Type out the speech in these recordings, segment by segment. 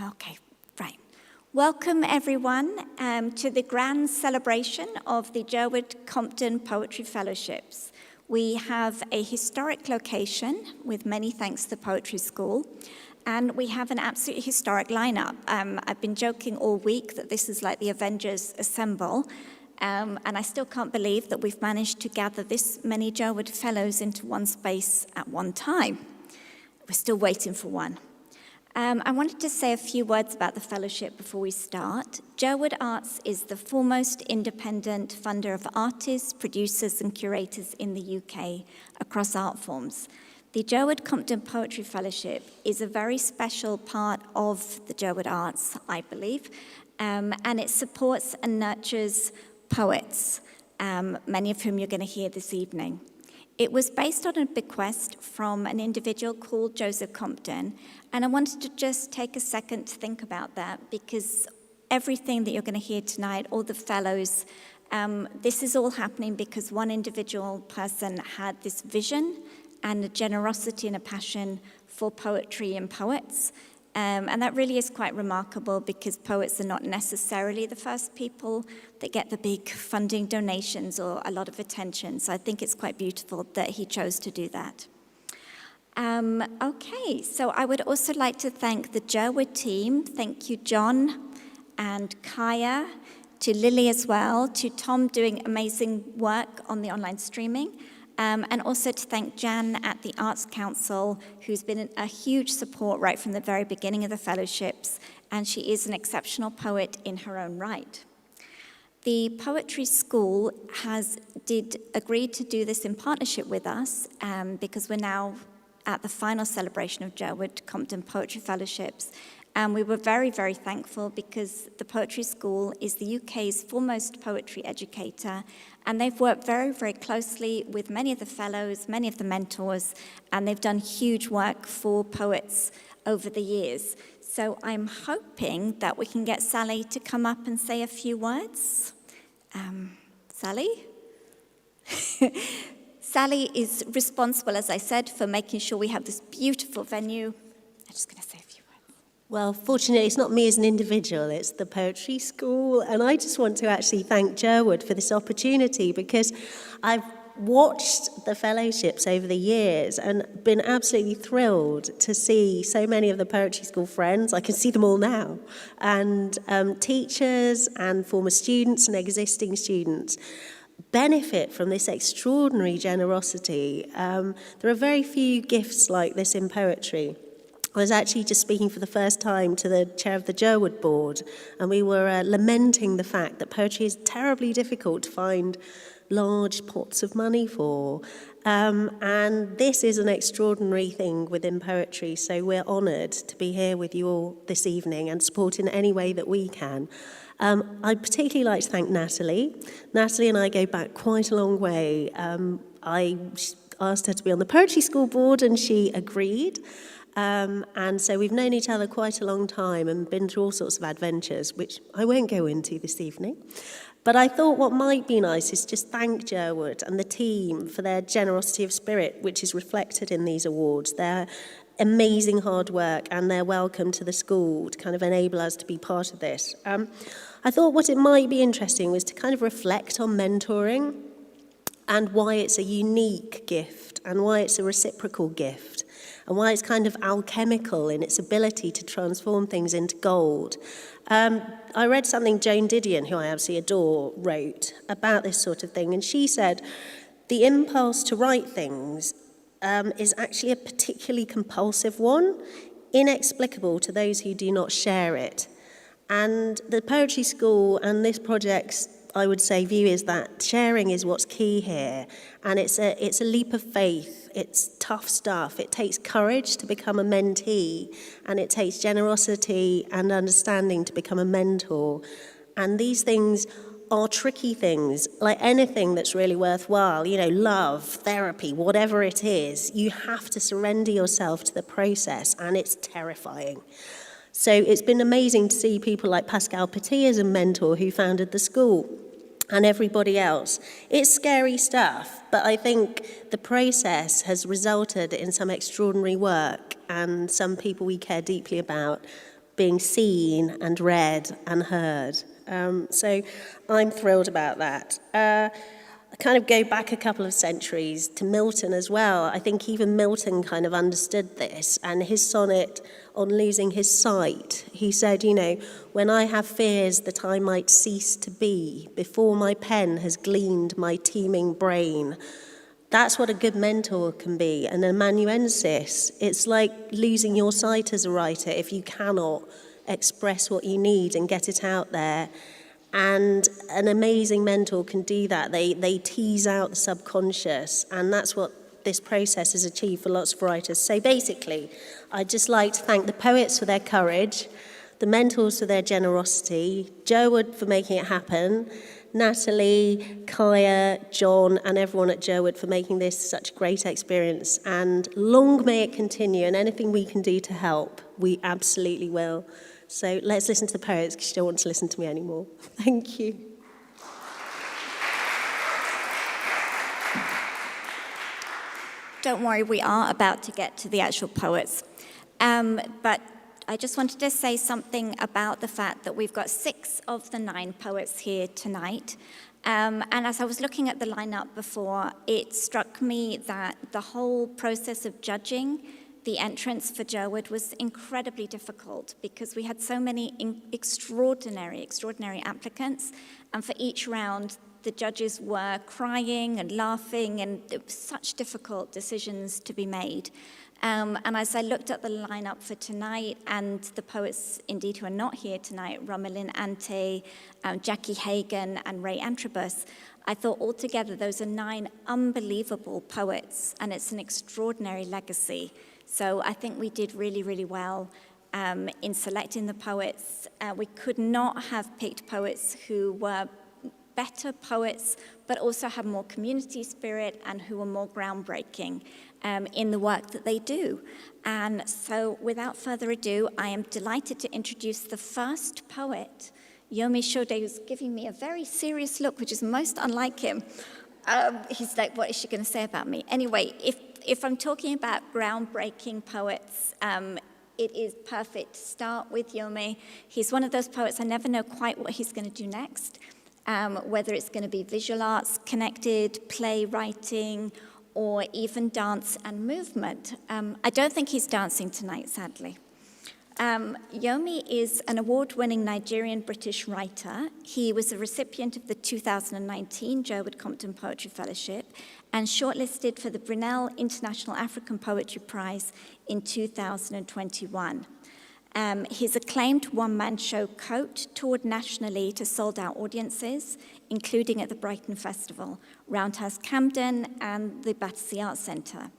Okay, right. Welcome everyone to the grand celebration of the Jerwood Compton Poetry Fellowships. We have a historic location with many thanks to the Poetry School, and we have an absolutely historic lineup. I've been joking all week that this is like the Avengers Assemble, and I still can't believe that we've managed to gather this many Jerwood Fellows into one space at one time. We're still waiting for one. I wanted to say a few words about the fellowship before we start. Jerwood Arts is the foremost independent funder of artists, producers and curators in the UK across art forms. The Jerwood Compton Poetry Fellowship is a very special part of the Jerwood Arts, I believe, and it supports and nurtures poets, many of whom you're going to hear this evening. It was based on a bequest from an individual called Joseph Compton, and I wanted to just take a second to think about that, because everything that you're going to hear tonight, all the fellows, this is all happening because one individual person had this vision and a generosity and a passion for poetry and poets. And that really is quite remarkable, because poets are not necessarily the first people that get the big funding donations or a lot of attention. So I think it's quite beautiful that he chose to do that. Okay, so I would also like to thank the Jerwood team. Thank you, John and Kaya, to Lily as well, to Tom doing amazing work on the online streaming. And also to thank Jan at the Arts Council, who's been a huge support right from the very beginning of the fellowships, and she is an exceptional poet in her own right. The Poetry School agreed to do this in partnership with us, because we're now at the final celebration of Jerwood Compton Poetry Fellowships. And we were very, very thankful, because the Poetry School is the UK's foremost poetry educator, and they've worked very, very closely with many of the fellows, many of the mentors, and they've done huge work for poets over the years. So I'm hoping that we can get Sally to come up and say a few words. Sally? Sally is responsible, as I said, for making sure we have this beautiful venue. I'm just going to say a few words. Well, fortunately, it's not me as an individual, it's the Poetry School. And I just want to actually thank Jerwood for this opportunity, because I've watched the fellowships over the years and been absolutely thrilled to see so many of the Poetry School friends. I can see them all now. And teachers and former students and existing students benefit from this extraordinary generosity. There are very few gifts like this in poetry. I was actually just speaking for the first time to the chair of the Jerwood board, and we were lamenting the fact that poetry is terribly difficult to find large pots of money for. And this is an extraordinary thing within poetry, so we're honoured to be here with you all this evening and support in any way that we can. I'd particularly like to thank Nathalie. Nathalie and I go back quite a long way. I asked her to be on the Poetry School board and she agreed. And so we've known each other quite a long time and been through all sorts of adventures, which I won't go into this evening. But I thought what might be nice is just thank Jerwood and the team for their generosity of spirit, which is reflected in these awards. Their amazing hard work and their welcome to the school to kind of enable us to be part of this. I thought what it might be interesting was to kind of reflect on mentoring and why it's a unique gift and why it's a reciprocal gift and why it's kind of alchemical in its ability to transform things into gold. I read something Joan Didion, who I absolutely adore, wrote about this sort of thing, and she said, the impulse to write things is actually a particularly compulsive one, inexplicable to those who do not share it. And the Poetry School and this project's, I would say, view is that sharing is what's key here. And it's a leap of faith. It's tough stuff. It takes courage to become a mentee, and it takes generosity and understanding to become a mentor. And these things are tricky things, like anything that's really worthwhile, love, therapy, whatever it is, you have to surrender yourself to the process, and it's terrifying. So it's been amazing to see people like Pascal Petit as a mentor who founded the school, and everybody else. It's scary stuff, but I think the process has resulted in some extraordinary work, and some people we care deeply about being seen and read and heard. So I'm thrilled about that. I kind of go back a couple of centuries to Milton as well. I think even Milton kind of understood this, and his sonnet on losing his sight, he said, when I have fears that I might cease to be, before my pen has gleaned my teeming brain. That's what a good mentor can be, an amanuensis. It's like losing your sight as a writer if you cannot express what you need and get it out there. And an amazing mentor can do that. They tease out the subconscious, and that's what this process has achieved for lots of writers. So basically, I'd just like to thank the poets for their courage, the mentors for their generosity, Jerwood for making it happen, Nathalie, Kaya, John, and everyone at Jerwood for making this such a great experience. And long may it continue, and anything we can do to help, we absolutely will. So let's listen to the poets, because you don't want to listen to me anymore. Thank you. Don't worry, we are about to get to the actual poets. But I just wanted to say something about the fact that we've got 6 of the 9 poets here tonight. And as I was looking at the lineup before, it struck me that the whole process of judging the entrance for Jerwood was incredibly difficult because we had so many extraordinary applicants, and for each round the judges were crying and laughing, and it was such difficult decisions to be made. And as I looked at the lineup for tonight, and the poets indeed who are not here tonight, Romelin Ante, Jackie Hagan, and Ray Antrobus, I thought altogether those are 9 unbelievable poets, and it's an extraordinary legacy. So I think we did really, really well in selecting the poets. We could not have picked poets who were better poets, but also have more community spirit and who are more groundbreaking in the work that they do. And so without further ado, I am delighted to introduce the first poet, Yomi Ṣode, who's giving me a very serious look, which is most unlike him. He's like, what is she going to say about me? Anyway, if I'm talking about groundbreaking poets, it is perfect to start with Yomi. He's one of those poets, I never know quite what he's going to do next, whether it's going to be visual arts connected, playwriting, or even dance and movement. I don't think he's dancing tonight, sadly. Yomi is an award-winning Nigerian-British writer. He was a recipient of the 2019 Jerwood Compton Poetry Fellowship and shortlisted for the Brunel International African Poetry Prize in 2021. His acclaimed one-man show, Coat, toured nationally to sold-out audiences, including at the Brighton Festival, Roundhouse Camden, and the Battersea Arts Centre.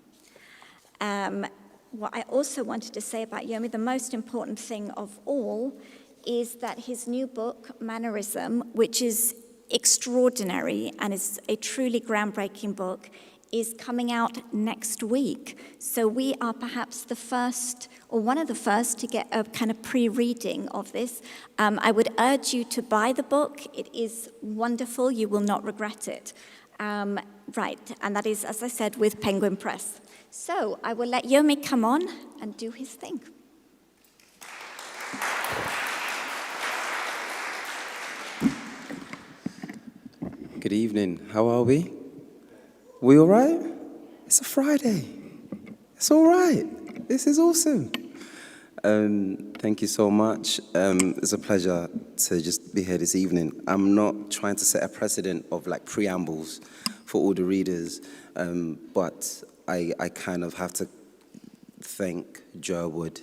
What I also wanted to say about Yomi, the most important thing of all, is that his new book, Mannerism, which is extraordinary and is a truly groundbreaking book, is coming out next week. So we are perhaps the first, or one of the first, to get a kind of pre-reading of this. I would urge you to buy the book. It is wonderful. You will not regret it. Right, and that is, as I said, with Penguin Press. So I will let Yomi come on and do his thing. Good evening. How are we? We all right? It's a Friday. It's all right. This is awesome. Thank you so much. It's a pleasure to just be here this evening. I'm not trying to set a precedent of like preambles for all the readers, but I kind of have to thank Jerwood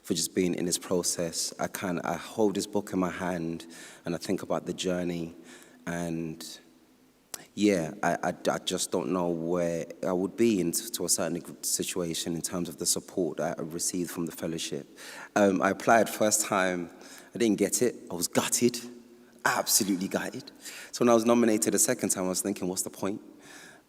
for just being in this process. I hold this book in my hand and I think about the journey, and yeah, I just don't know where I would be to a certain situation in terms of the support that I received from the fellowship. I applied first time, I didn't get it, I was gutted, absolutely gutted. So when I was nominated the second time, I was thinking, what's the point?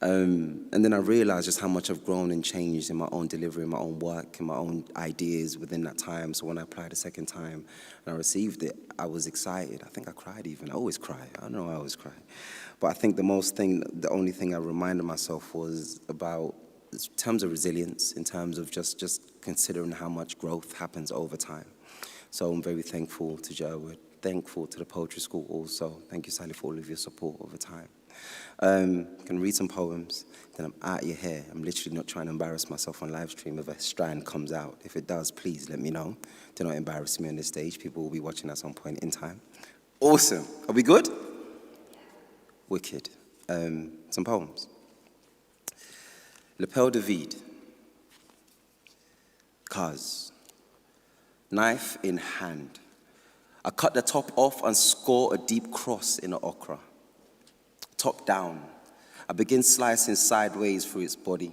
And then I realized just how much I've grown and changed in my own delivery, in my own work, in my own ideas within that time. So when I applied the second time and I received it, I was excited. I think I cried even. I always cry. I don't know, I always cry. But I think the only thing I reminded myself was about, in terms of resilience, in terms of just considering how much growth happens over time. So I'm very thankful to Jerwood, thankful to the poetry school also. Thank you, Sally, for all of your support over time. Can read some poems, then I'm out of your hair. I'm literally not trying to embarrass myself on live stream if a strand comes out. If it does, please let me know. Do not embarrass me on this stage. People will be watching at some point in time. Awesome. Are we good? Wicked. Some poems. Lapel de vide. Cuz. Knife in hand. I cut the top off and score a deep cross in the okra. Top down, I begin slicing sideways through its body,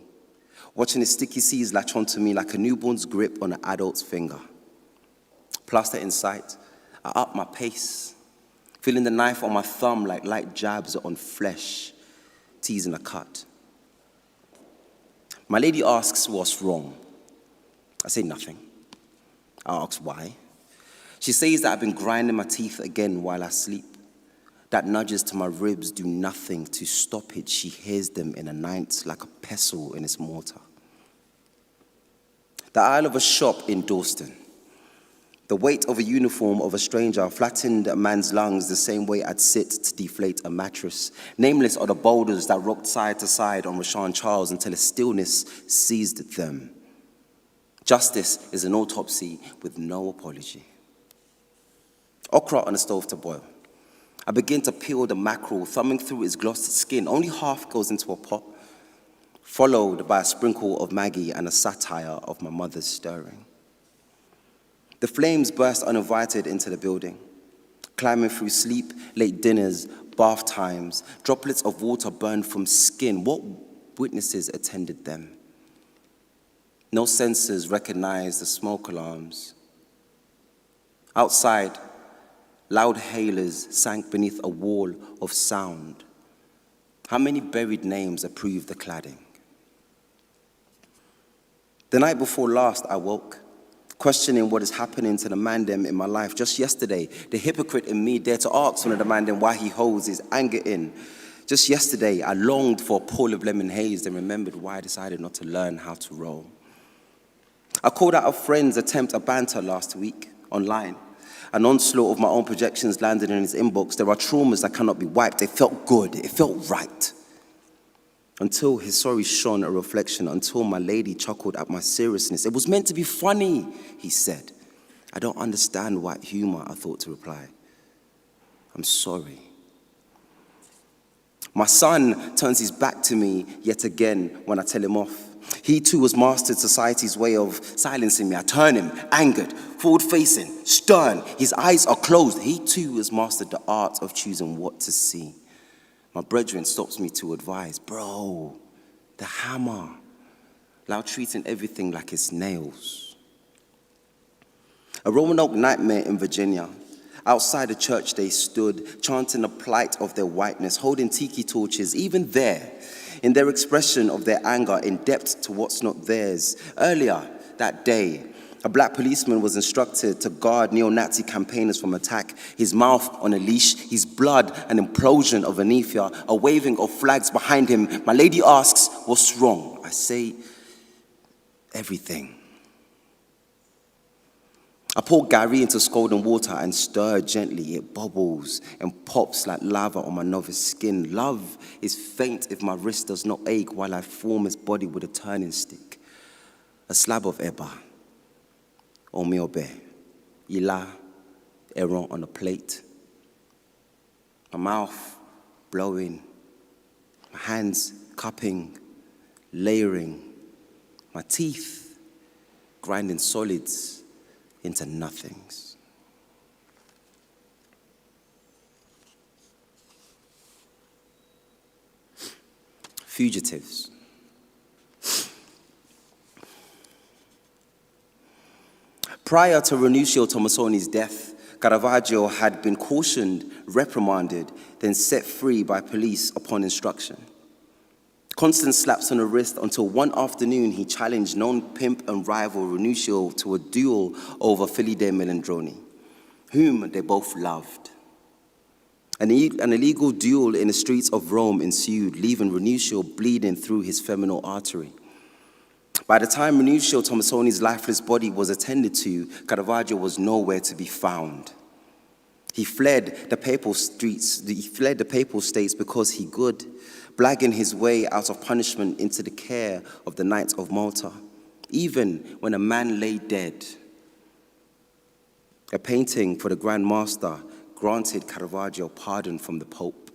watching the sticky seeds latch onto me like a newborn's grip on an adult's finger. Plaster in sight, I up my pace, feeling the knife on my thumb like light jabs on flesh, teasing a cut. My lady asks what's wrong. I say nothing. I ask why. She says that I've been grinding my teeth again while I sleep. That nudges to my ribs do nothing to stop it. She hears them in a night like a pestle in its mortar. The aisle of a shop in Dalston. The weight of a uniform of a stranger flattened a man's lungs the same way I'd sit to deflate a mattress. Nameless are the boulders that rocked side to side on Rashawn Charles until a stillness seized them. Justice is an autopsy with no apology. Okra on the stove to boil. I begin to peel the mackerel, thumbing through its glossed skin. Only half goes into a pot, followed by a sprinkle of Maggie and a satire of my mother's stirring. The flames burst uninvited into the building, climbing through sleep, late dinners, bath times. Droplets of water burned from skin. What witnesses attended them? No sensors recognized the smoke alarms. Outside, loud hailers sank beneath a wall of sound. How many buried names approved the cladding? The night before last, I woke, questioning what is happening to the man them in my life. Just yesterday, the hypocrite in me dared to ask one of the man them why he holds his anger in. Just yesterday, I longed for a pool of lemon haze and remembered why I decided not to learn how to roll. I called out a friend's attempt at banter last week online. An onslaught of my own projections landed in his inbox. There are traumas that cannot be wiped. It felt good. It felt right. Until his sorry shone a reflection, until my lady chuckled at my seriousness. It was meant to be funny, he said. I don't understand white humor, I thought to reply. I'm sorry. My son turns his back to me yet again when I tell him off. He too has mastered society's way of silencing me. I turn him, angered, forward-facing, stern. His eyes are closed. He too has mastered the art of choosing what to see. My brethren stops me to advise, bro, the hammer. Loud treating everything like it's nails. A Roanoke nightmare in Virginia. Outside the church they stood, chanting the plight of their whiteness, holding tiki torches, even there, in their expression of their anger in depth to what's not theirs. Earlier that day, a black policeman was instructed to guard neo-Nazi campaigners from attack. His mouth on a leash, his blood an implosion of anaphia, a waving of flags behind him. My lady asks, what's wrong? I say, everything. I pour Gary into scalding water and stir gently. It bubbles and pops like lava on my novice skin. Love is faint if my wrist does not ache while I form his body with a turning stick. A slab of eba, omiobe, ila, eron on a plate. My mouth blowing, my hands cupping, layering, my teeth grinding solids into nothings. Fugitives. Prior to Renuncio Tomasoni's death, Caravaggio had been cautioned, reprimanded, then set free by police upon instruction. Constant slaps on the wrist until one afternoon he challenged known pimp and rival Renuncio to a duel over Filide Melandroni, whom they both loved. An illegal duel in the streets of Rome ensued, leaving Renuncio bleeding through his femoral artery. By the time Minutio Tomasoni's lifeless body was attended to, Caravaggio was nowhere to be found. He fled the papal states because he could, blagging his way out of punishment into the care of the Knights of Malta, even when a man lay dead. A painting for the Grand Master granted Caravaggio pardon from the Pope.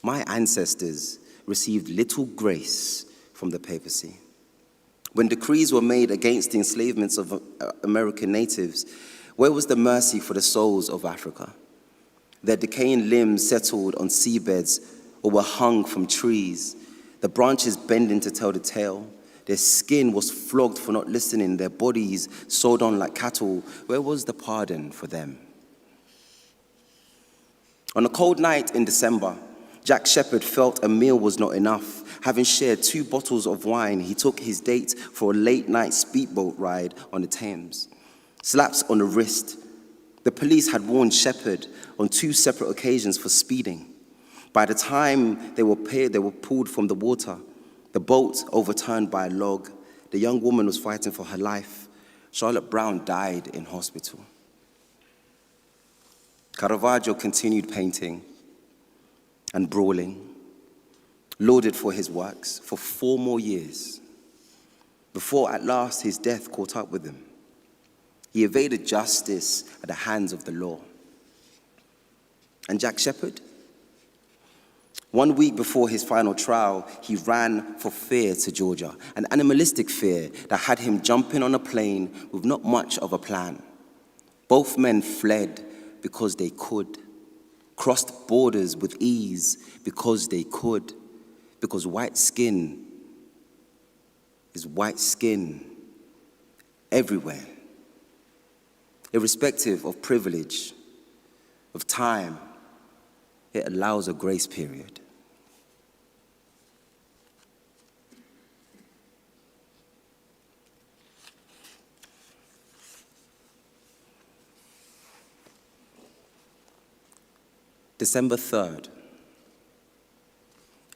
My ancestors received little grace from the papacy. When decrees were made against the enslavement of American natives, where was the mercy for the souls of Africa? Their decaying limbs settled on seabeds or were hung from trees, the branches bending to tell the tale. Their skin was flogged for not listening, their bodies sewed on like cattle. Where was the pardon for them? On a cold night in December, Jack Shepherd felt a meal was not enough. Having shared 2 bottles of wine, he took his date for a late-night speedboat ride on the Thames. Slaps on the wrist. The police had warned Shepherd on 2 separate occasions for speeding. By the time they were pulled from the water, the boat overturned by a log. The young woman was fighting for her life. Charlotte Brown died in hospital. Caravaggio continued painting and brawling, lauded for his works for 4 more years, before at last his death caught up with him. He evaded justice at the hands of the law. And Jack Shepherd? 1 week before his final trial, he ran for fear to Georgia, an animalistic fear that had him jumping on a plane with not much of a plan. Both men fled because they could, crossed borders with ease because they could, because white skin is white skin everywhere, irrespective of privilege, of time. It allows a grace period. December 3rd,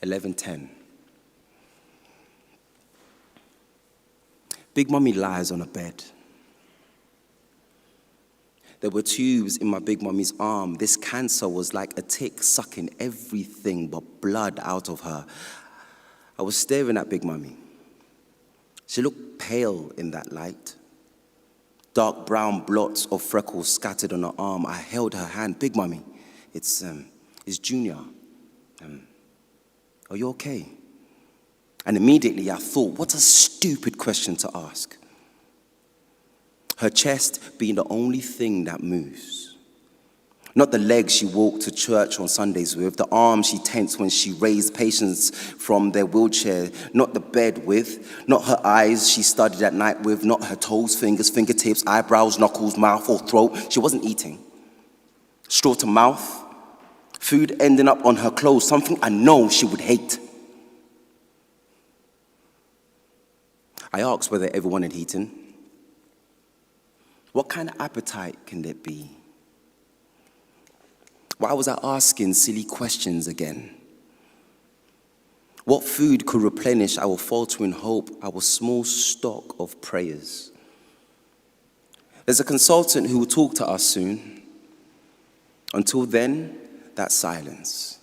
11:10. Big Mummy lies on a bed. There were tubes in my Big Mummy's arm. This cancer was like a tick sucking everything but blood out of her. I was staring at Big Mummy. She looked pale in that light. Dark brown blots of freckles scattered on her arm. I held her hand. Big Mummy, it's Junior. Are you okay? And immediately I thought, what a stupid question to ask. Her chest being the only thing that moves. Not the legs she walked to church on Sundays with, the arms she tensed when she raised patients from their wheelchair, not the bed with, not her eyes she studied at night with, not her toes, fingers, fingertips, eyebrows, knuckles, mouth or throat. She wasn't eating. Straw to mouth, food ending up on her clothes, something I know she would hate. I asked whether everyone had eaten. What kind of appetite can there be? Why was I asking silly questions again? What food could replenish our faltering hope, our small stock of prayers? There's a consultant who will talk to us soon. Until then, that silence,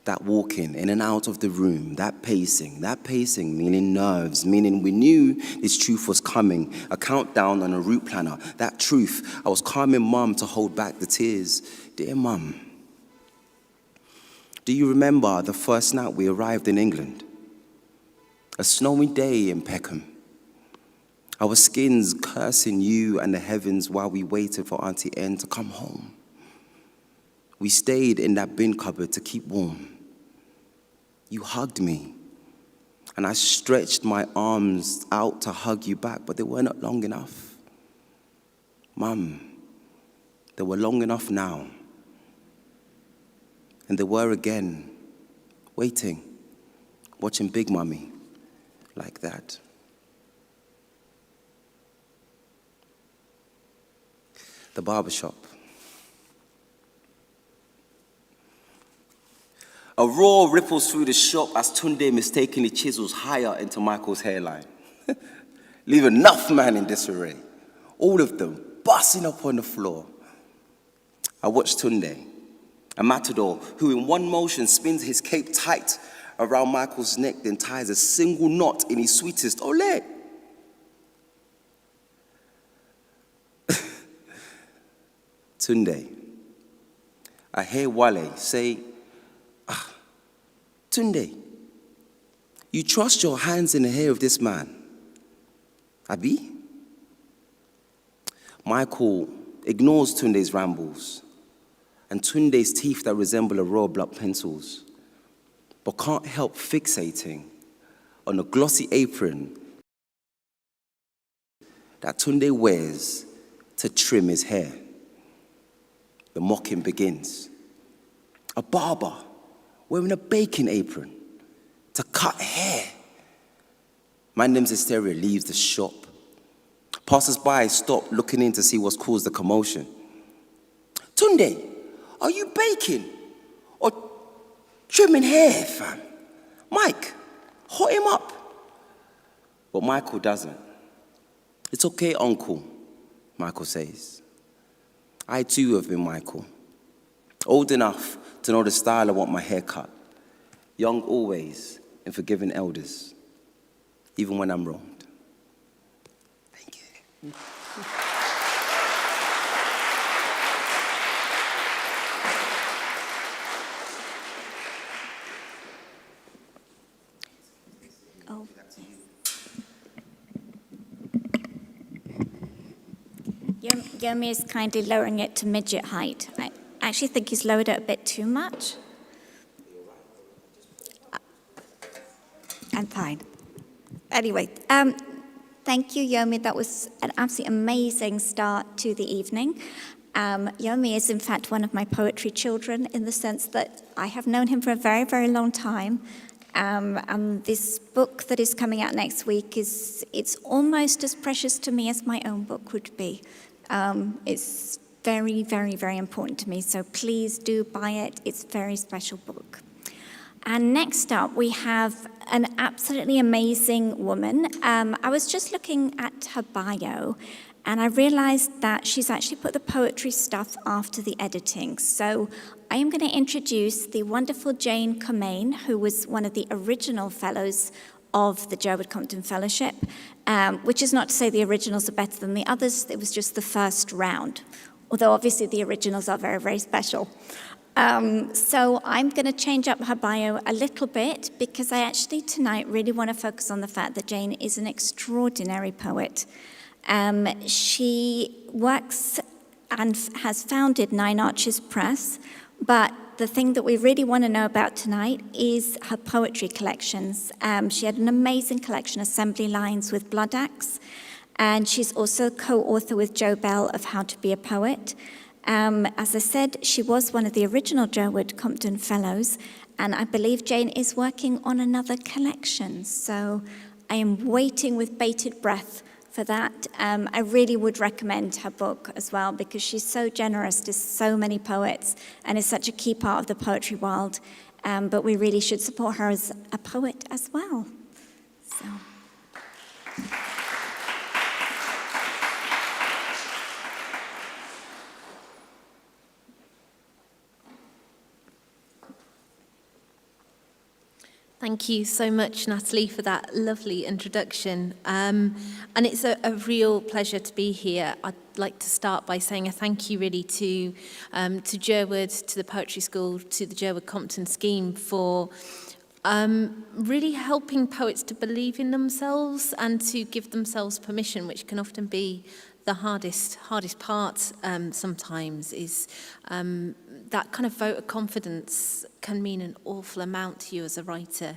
that walking in and out of the room, that pacing meaning nerves, meaning we knew this truth was coming, a countdown on a route planner, that truth. I was calming Mum to hold back the tears. Dear Mum, do you remember the first night we arrived in England? A snowy day in Peckham. Our skins cursing you and the heavens while we waited for Auntie N to come home. We stayed in that bin cupboard to keep warm. You hugged me, and I stretched my arms out to hug you back, but they were not long enough. Mum, they were long enough now. And they were again, waiting, watching Big Mummy like that. The barbershop. A roar ripples through the shop as Tunde mistakenly chisels higher into Michael's hairline. Leave enough man in disarray. All of them busting up on the floor. I watched Tunde, a matador who in one motion spins his cape tight around Michael's neck, then ties a single knot in his sweetest ole. Tunde, I hear Wale say, Tunde, you trust your hands in the hair of this man, Abi? Michael ignores Tunde's rambles and Tunde's teeth that resemble a row of blunt pencils, but can't help fixating on a glossy apron that Tunde wears to trim his hair. The mocking begins. A barber wearing a baking apron to cut hair. Mandem's hysteria leaves the shop. Passers-by stop looking in to see what's caused the commotion. Tunde, are you baking or trimming hair, fam? Mike, hot him up. But Michael doesn't. It's okay, uncle, Michael says. I too have been Michael. Old enough to know the style I want my hair cut. Young always and forgiving elders, even when I'm wronged. Thank you. Oh. Yomi is kindly lowering it to midget height. I actually think he's lowered it a bit too much. I'm fine. Anyway, thank you, Yomi. That was an absolutely amazing start to the evening. Yomi is, in fact, one of my poetry children in the sense that I have known him for a very, very long time. And this book that is coming out next week it's almost as precious to me as my own book would be. It's very, very, very important to me. So please do buy it. It's a very special book. And next up, we have an absolutely amazing woman. I was just looking at her bio, and I realized that she's actually put the poetry stuff after the editing. So I am going to introduce the wonderful Jane Commane, who was one of the original fellows of the Jerwood Compton Fellowship, which is not to say the originals are better than the others. It was just the first round, although obviously the originals are very, very special. So I'm going to change up her bio a little bit because I actually tonight really want to focus on the fact that Jane is an extraordinary poet. She works and has founded Nine Arches Press, but the thing that we really want to know about tonight is her poetry collections. She had an amazing collection, Assembly Lines with Blood Axe, and she's also co-author with Joe Bell of How to Be a Poet. As I said, she was one of the original Jerwood Compton Fellows, and I believe Jane is working on another collection. So I am waiting with bated breath for that. I really would recommend her book as well because she's so generous to so many poets and is such a key part of the poetry world. But we really should support her as a poet as well. So. Thank you so much, Nathalie, for that lovely introduction. And it's a real pleasure to be here. I'd like to start by saying a thank you really to Jerwood, to the Poetry School, to the Jerwood Compton scheme for really helping poets to believe in themselves and to give themselves permission, which can often be the hardest part sometimes, is that kind of vote of confidence can mean an awful amount to you as a writer.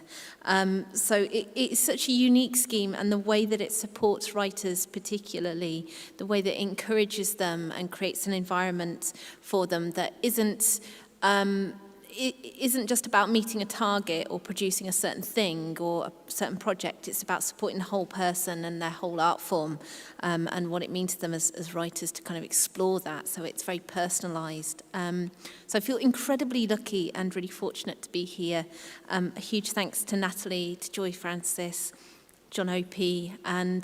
So it's such a unique scheme, and the way that it supports writers particularly, the way that it encourages them and creates an environment for them that isn't just about meeting a target or producing a certain thing or a certain project. It's about supporting the whole person and their whole art form and what it means to them as writers to kind of explore that. So it's very personalised. So I feel incredibly lucky and really fortunate to be here. A huge thanks to Nathalie, to Joy Francis, John Opie and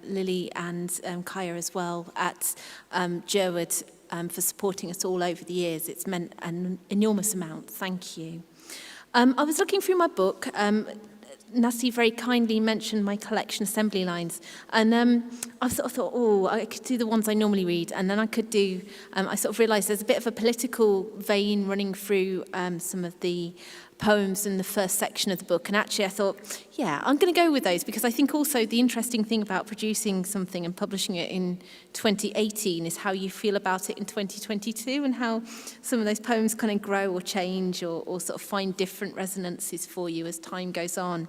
Lily and Kaya as well at Jerwood for supporting us all over the years. It's meant an enormous amount. Thank you. I was looking through my book. Nathalie very kindly mentioned my collection, Assembly Lines, and I sort of thought, oh, I could do the ones I normally read, and then I could do, I sort of realised there's a bit of a political vein running through some of the poems in the first section of the book, and actually I thought, yeah, I'm going to go with those, because I think also the interesting thing about producing something and publishing it in 2018 is how you feel about it in 2022, and how some of those poems kind of grow or change or sort of find different resonances for you as time goes on.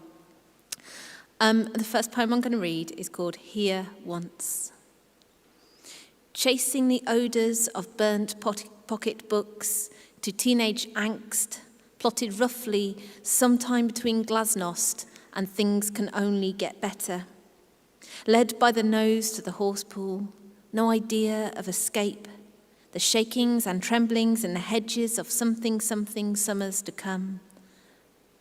The first poem I'm going to read is called Here Once. Chasing the odours of burnt pocket books to teenage angst, plotted roughly sometime between glasnost and things can only get better. Led by the nose to the horse pool, no idea of escape, the shakings and tremblings in the hedges of something summers to come.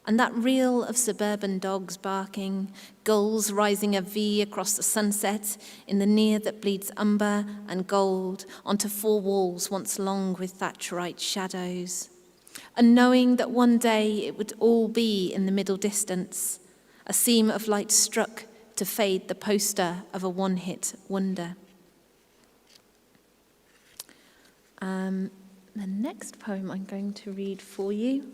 And that reel of suburban dogs barking, gulls rising a V across the sunset in the near that bleeds umber and gold onto four walls once long with Thatcherite shadows. And knowing that one day it would all be in the middle distance, a seam of light struck to fade the poster of a one-hit wonder. The next poem I'm going to read for you.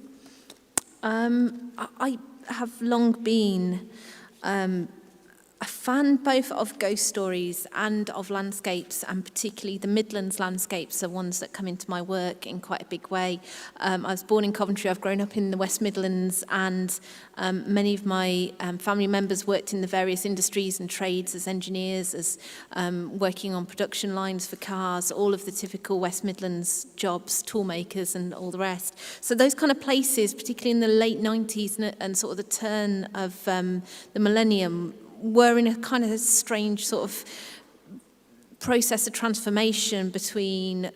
I have long been a fan both of ghost stories and of landscapes, and particularly the Midlands landscapes are ones that come into my work in quite a big way. I was born in Coventry, I've grown up in the West Midlands, and many of my family members worked in the various industries and trades as engineers, as working on production lines for cars, all of the typical West Midlands jobs, toolmakers and all the rest. So those kind of places, particularly in the late 90s and sort of the turn of the millennium, were in a kind of strange sort of process of transformation between,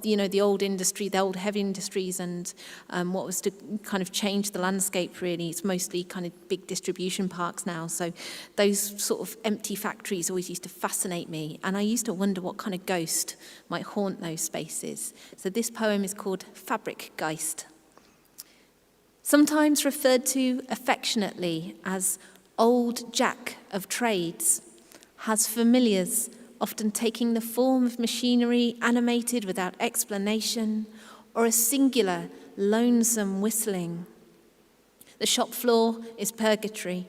the old industry, the old heavy industries, and what was to kind of change the landscape, really. It's mostly kind of big distribution parks now. So those sort of empty factories always used to fascinate me. And I used to wonder what kind of ghost might haunt those spaces. So this poem is called Fabric Geist. Sometimes referred to affectionately as Old Jack of Trades, has familiars often taking the form of machinery animated without explanation, or a singular, lonesome whistling. The shop floor is purgatory.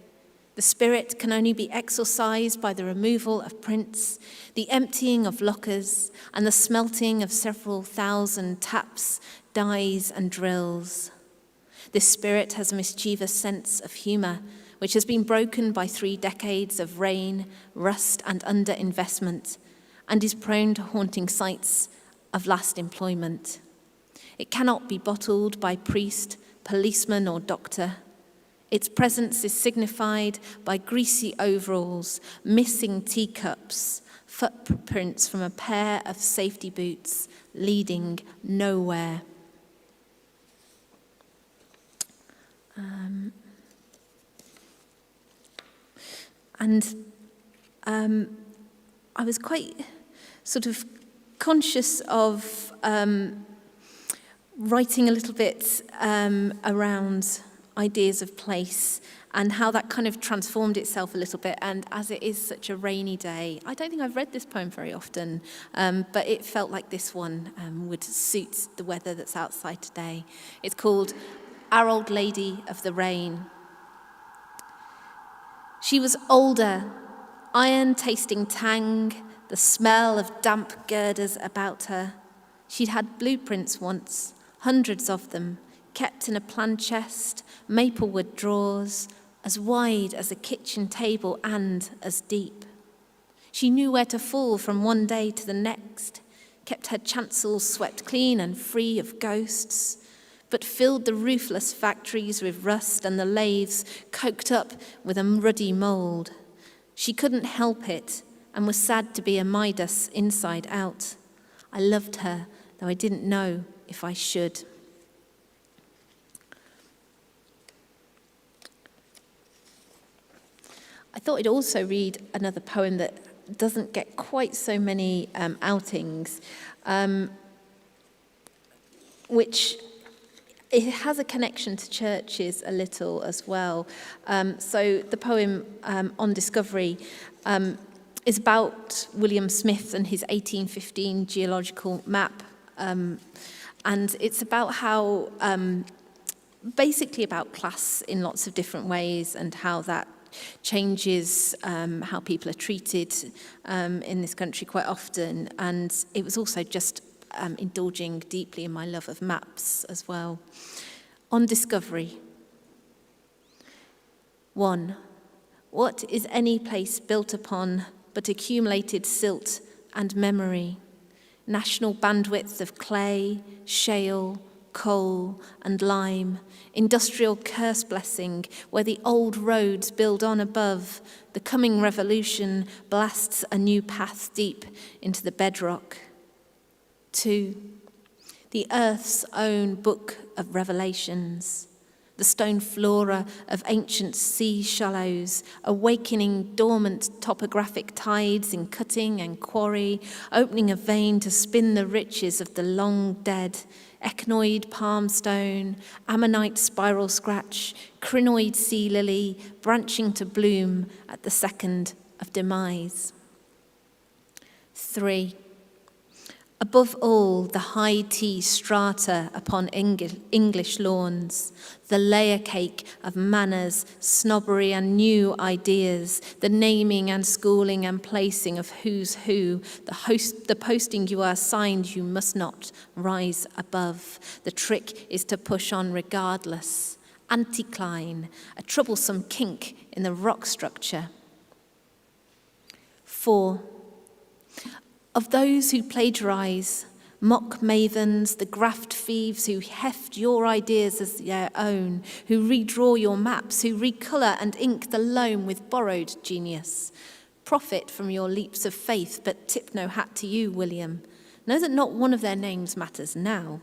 The spirit can only be exorcised by the removal of prints, the emptying of lockers, and the smelting of several thousand taps, dies, and drills. This spirit has a mischievous sense of humour, which has been broken by 3 decades of rain, rust, and underinvestment, and is prone to haunting sites of last employment. It cannot be bottled by priest, policeman, or doctor. Its presence is signified by greasy overalls, missing teacups, footprints from a pair of safety boots leading nowhere. I was quite sort of conscious of writing a little bit around ideas of place and how that kind of transformed itself a little bit. And as it is such a rainy day, I don't think I've read this poem very often, but it felt like this one would suit the weather that's outside today. It's called Our Old Lady of the Rain. She was older, iron-tasting tang, the smell of damp girders about her. She'd had blueprints once, hundreds of them, kept in a planned chest, maplewood drawers, as wide as a kitchen table and as deep. She knew where to fall from one day to the next, kept her chancels swept clean and free of ghosts, but filled the roofless factories with rust and the lathes coked up with a ruddy mould. She couldn't help it and was sad to be a Midas inside out. I loved her, though I didn't know if I should. I thought I'd also read another poem that doesn't get quite so many outings, which it has a connection to churches a little as well. So the poem On Discovery is about William Smith and his 1815 geological map. And it's about how, basically about class in lots of different ways and how that changes how people are treated in this country quite often. And it was also just indulging deeply in my love of maps as well. On Discovery. 1. What is any place built upon but accumulated silt and memory? National bandwidth of clay, shale, coal and lime, industrial curse blessing where the old roads build on above, the coming revolution blasts a new path deep into the bedrock. 2. The earth's own book of revelations, the stone flora of ancient sea shallows, awakening dormant topographic tides in cutting and quarry, opening a vein to spin the riches of the long dead, echinoid palm stone, ammonite spiral scratch, crinoid sea lily, branching to bloom at the second of demise. 3. Above all, the high tea strata upon English lawns, the layer cake of manners, snobbery and new ideas, the naming and schooling and placing of who's who, the posting you are assigned you must not rise above. The trick is to push on regardless. Anticline, a troublesome kink in the rock structure. 4. Of those who plagiarize, mock mavens, the graft thieves who heft your ideas as their own, who redraw your maps, who recolour and ink the loam with borrowed genius. Profit from your leaps of faith, but tip no hat to you, William. Know that not one of their names matters now.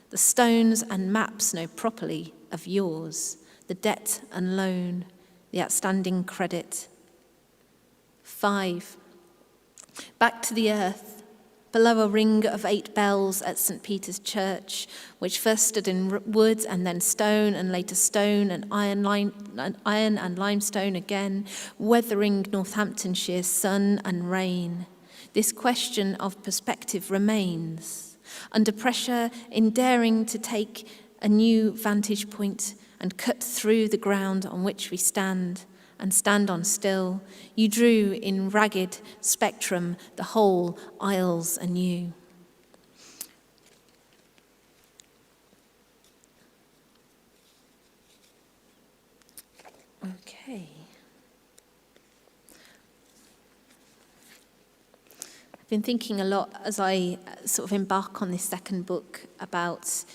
The stones and maps know properly of yours, the debt and loan, the outstanding credit. 5. Back to the earth, below a ring of 8 bells at St. Peter's Church, which first stood in wood and then stone and later stone and iron and limestone again, weathering Northamptonshire sun and rain. This question of perspective remains. Under pressure in daring to take a new vantage point and cut through the ground on which we stand, and stand on still, you drew in ragged spectrum the whole isles anew. Okay. I've been thinking a lot as I sort of embark on this second book about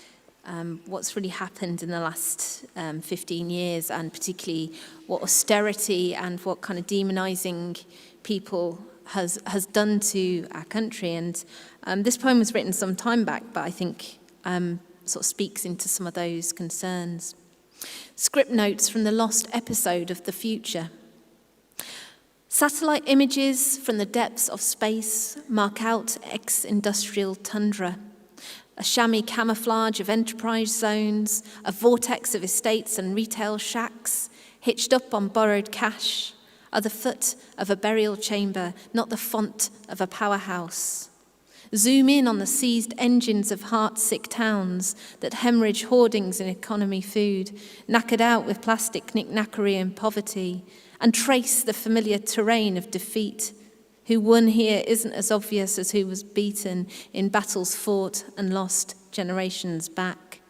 what's really happened in the last 15 years, and particularly what austerity and what kind of demonising people has done to our country. And this poem was written some time back, but I think sort of speaks into some of those concerns. Script notes from the lost episode of The Future. Satellite images from the depths of space mark out ex-industrial tundra. A chamois camouflage of enterprise zones, a vortex of estates and retail shacks, hitched up on borrowed cash, are the foot of a burial chamber, not the font of a powerhouse. Zoom in on the seized engines of heart-sick towns that hemorrhage hoardings in economy food, knackered out with plastic knick-knackery and poverty, and trace the familiar terrain of defeat. Who won here isn't as obvious as who was beaten in battles fought and lost generations back.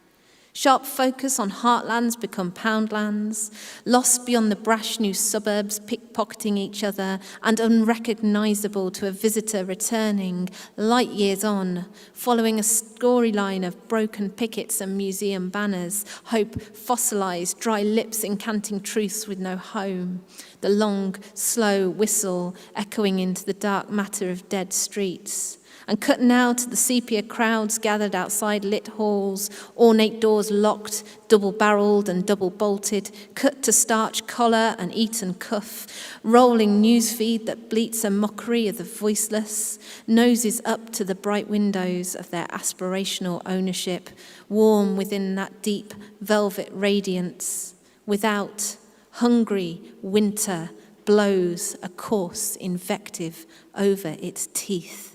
Sharp focus on heartlands become poundlands, lost beyond the brash new suburbs pickpocketing each other and unrecognisable to a visitor returning light years on, following a storyline of broken pickets and museum banners, hope fossilised, dry lips incanting truths with no home, the long, slow whistle echoing into the dark matter of dead streets. And cut now to the sepia crowds gathered outside lit halls, ornate doors locked, double-barreled and double-bolted, cut to starch collar and Eton cuff, rolling newsfeed that bleats a mockery of the voiceless, noses up to the bright windows of their aspirational ownership, warm within that deep velvet radiance. Without, hungry winter blows a coarse invective over its teeth.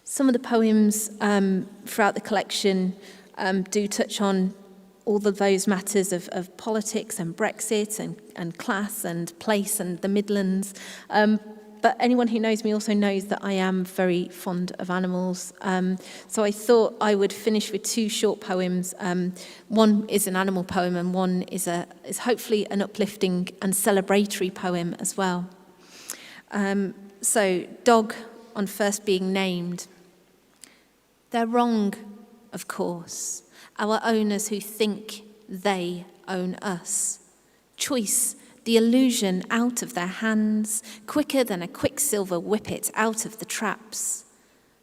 Some of the poems throughout the collection do touch on all of those matters of politics and Brexit and class and place and the Midlands. But anyone who knows me also knows that I am very fond of animals. So I thought I would finish with two short poems. One is an animal poem and one is hopefully an uplifting and celebratory poem as well. So Dog on First Being Named. They're wrong, of course, our owners who think they own us. Choice, the illusion out of their hands, quicker than a quicksilver whippet out of the traps.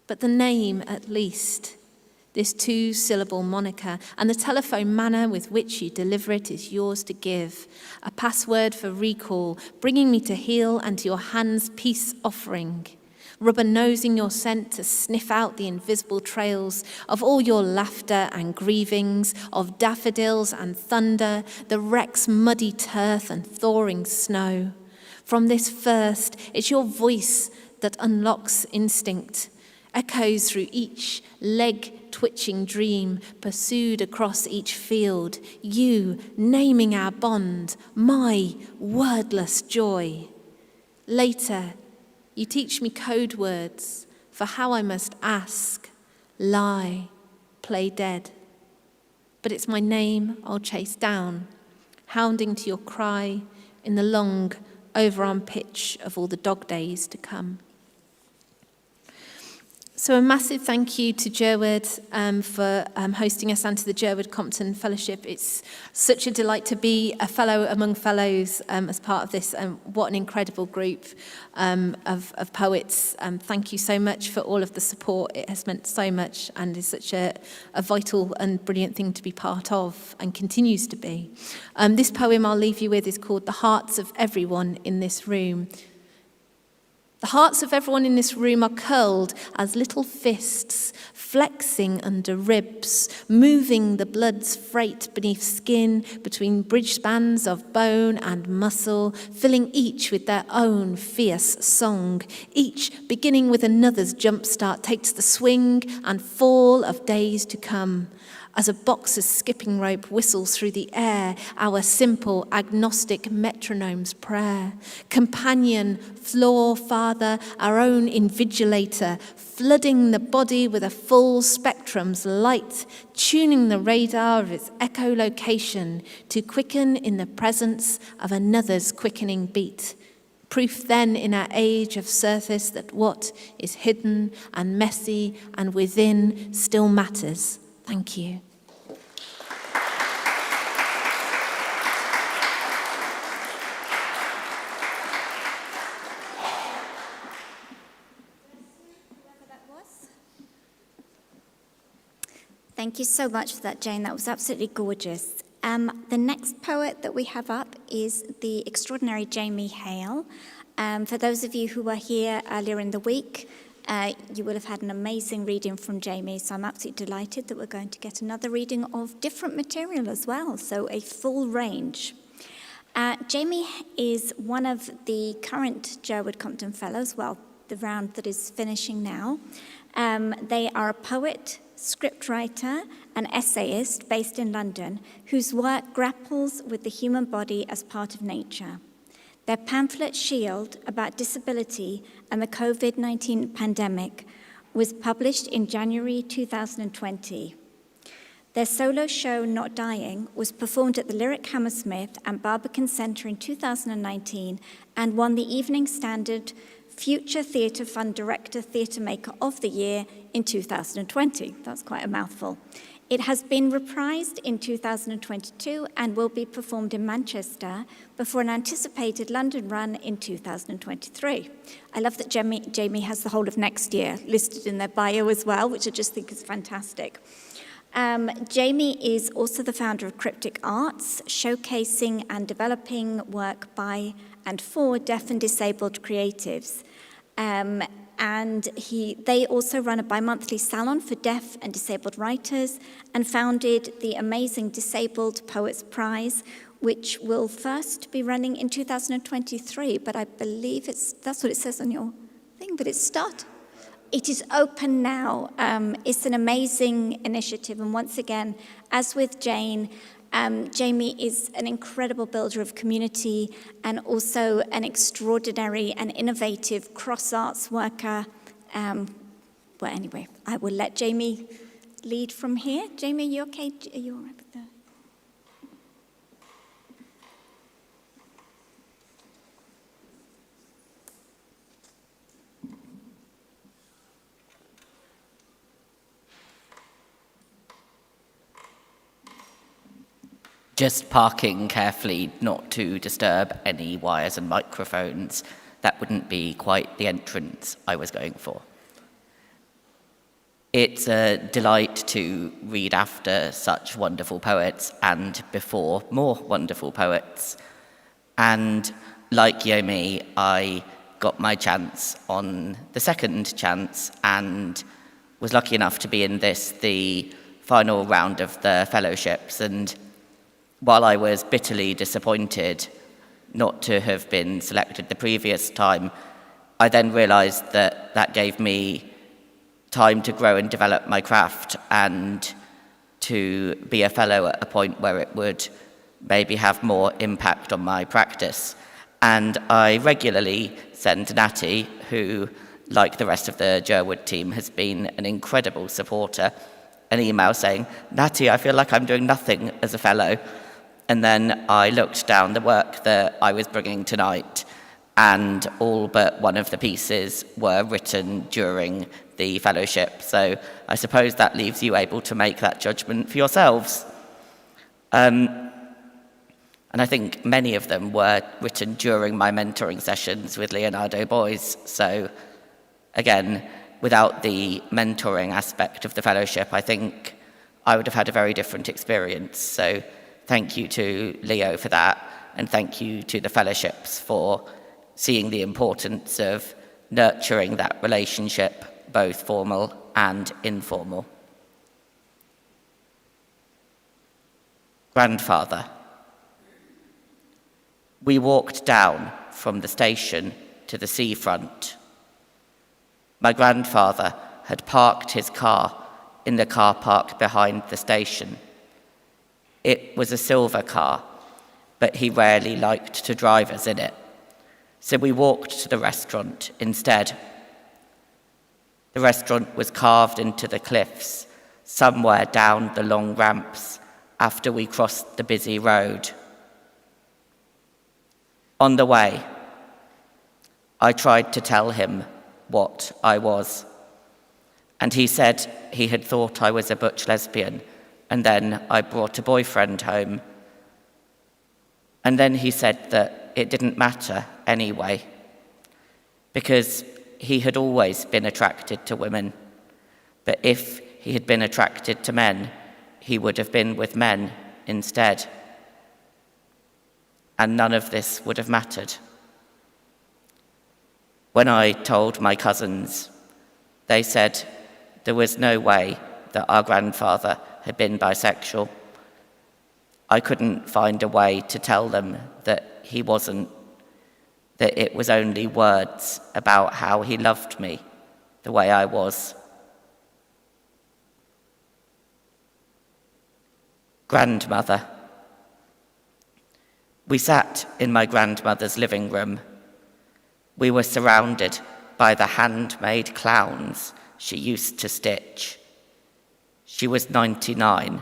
But the name, at least, this two-syllable moniker, and the telephone manner with which you deliver it is yours to give. A password for recall, bringing me to heel and to your hand's peace offering. Rubber-nosing your scent to sniff out the invisible trails of all your laughter and grievings, of daffodils and thunder, the wreck's muddy turf and thawing snow. From this first, it's your voice that unlocks instinct, echoes through each leg-twitching dream, pursued across each field, you naming our bond, my wordless joy. Later, you teach me code words for how I must ask, lie, play dead. But it's my name I'll chase down, hounding to your cry in the long, overarm pitch of all the dog days to come. So a massive thank you to Jerwood for hosting us and to the Jerwood Compton Fellowship. It's such a delight to be a fellow among fellows as part of this. What an incredible group of poets. Thank you so much for all of the support. It has meant so much and is such a vital and brilliant thing to be part of and continues to be. This poem I'll leave you with is called The Hearts of Everyone in This Room. The hearts of everyone in this room are curled as little fists, flexing under ribs, moving the blood's freight beneath skin, between bridge spans of bone and muscle, filling each with their own fierce song. Each, beginning with another's jumpstart, takes the swing and fall of days to come. As a boxer's skipping rope whistles through the air, our simple, agnostic metronome's prayer. Companion, floor, father, our own invigilator, flooding the body with a full spectrum's light, tuning the radar of its echolocation to quicken in the presence of another's quickening beat. Proof then in our age of surface that what is hidden and messy and within still matters. Thank you. Thank you so much for that, Jane. That was absolutely gorgeous. The next poet that we have up is the extraordinary Hale. For those of you who were here earlier in the week, you will have had an amazing reading from Jamie, so I'm absolutely delighted that we're going to get another reading of different material as well, so a full range. Jamie is one of the current Jerwood Compton Fellows, well, the round that is finishing now. They are a poet, scriptwriter, and essayist based in London whose work grapples with the human body as part of nature. Their pamphlet Shield about disability and the COVID-19 pandemic was published in January 2020. Their solo show, Not Dying, was performed at the Lyric Hammersmith and Barbican Centre in 2019 and won the Evening Standard Future Theatre Fund Director Theatre Maker of the Year in 2020. That's quite a mouthful. It has been reprised in 2022 and will be performed in Manchester before an anticipated London run in 2023. I love that Jamie has the whole of next year listed in their bio as well, which I just think is fantastic. Jamie is also the founder of Cryptic Arts, showcasing and developing work by and for deaf and disabled creatives. And they also run a bi-monthly salon for deaf and disabled writers and founded the amazing Disabled Poets Prize, which will first be running in 2023, but I believe that's what it says on your thing, but it is open now. It's an amazing initiative, and once again, as with Jane, Jamie is an incredible builder of community and also an extraordinary and innovative cross-arts worker. Well, anyway, I will let Jamie lead from here. Jamie, are you okay? Are you all right with that? Just parking carefully not to disturb any wires and microphones. That wouldn't be quite the entrance I was going for. It's a delight to read after such wonderful poets and before more wonderful poets. And like Yomi, I got my chance on the second chance and was lucky enough to be in this, the final round of the fellowships. And while I was bitterly disappointed not to have been selected the previous time, I then realised that that gave me time to grow and develop my craft and to be a fellow at a point where it would maybe have more impact on my practice. And I regularly send Natty, who, like the rest of the Jerwood team, has been an incredible supporter, an email saying, "Natty, I feel like I'm doing nothing as a fellow." And then I looked down the work that I was bringing tonight, and all but one of the pieces were written during the fellowship. So I suppose that leaves you able to make that judgment for yourselves. And I think many of them were written during my mentoring sessions with Leonardo Boys. So again, without the mentoring aspect of the fellowship, I think I would have had a very different experience. So thank you to Leo for that, and thank you to the fellowships for seeing the importance of nurturing that relationship, both formal and informal. Grandfather. We walked down from the station to the seafront. My grandfather had parked his car in the car park behind the station. It was a silver car, but he rarely liked to drive us in it. So we walked to the restaurant instead. The restaurant was carved into the cliffs, somewhere down the long ramps after we crossed the busy road. On the way, I tried to tell him what I was, and he said he had thought I was a butch lesbian, and then I brought a boyfriend home. And then he said that it didn't matter anyway, because he had always been attracted to women, but if he had been attracted to men, he would have been with men instead. And none of this would have mattered. When I told my cousins, they said there was no way that our grandfather had been bisexual. I couldn't find a way to tell them that he wasn't, that it was only words about how he loved me the way I was. Grandmother. We sat in my grandmother's living room. We were surrounded by the handmade clowns she used to stitch. She was 99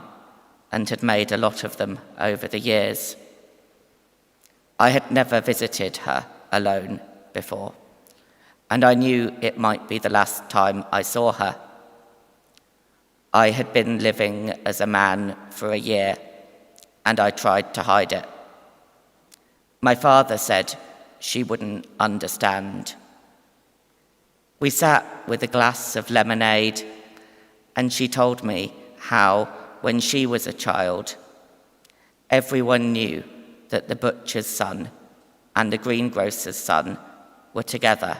and had made a lot of them over the years. I had never visited her alone before, and I knew it might be the last time I saw her. I had been living as a man for a year, and I tried to hide it. My father said she wouldn't understand. We sat with a glass of lemonade, and she told me how, when she was a child, everyone knew that the butcher's son and the greengrocer's son were together,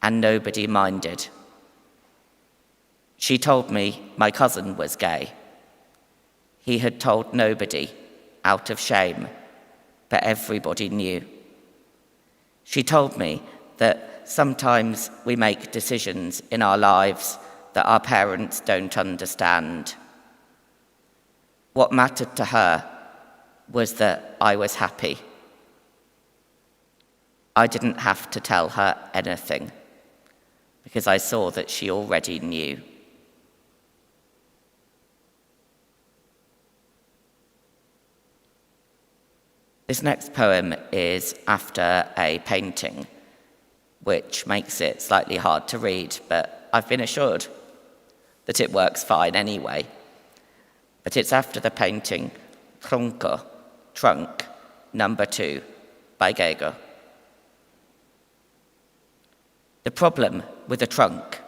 and nobody minded. She told me my cousin was gay. He had told nobody out of shame, but everybody knew. She told me that sometimes we make decisions in our lives that our parents don't understand. What mattered to her was that I was happy. I didn't have to tell her anything because I saw that she already knew. This next poem is after a painting, which makes it slightly hard to read, but I've been assured that it works fine anyway. But it's after the painting Tronco, Trunk, number 2, by Gego. The problem with a trunk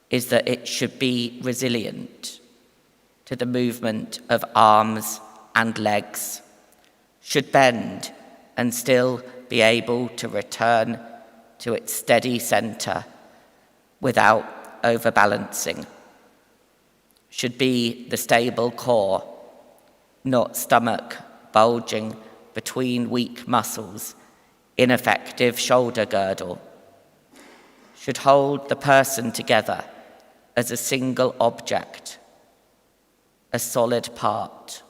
is that it should be resilient to the movement of arms and legs, should bend and still be able to return to its steady center without overbalancing, should be the stable core, not stomach bulging between weak muscles, ineffective shoulder girdle, should hold the person together as a single object, a solid part.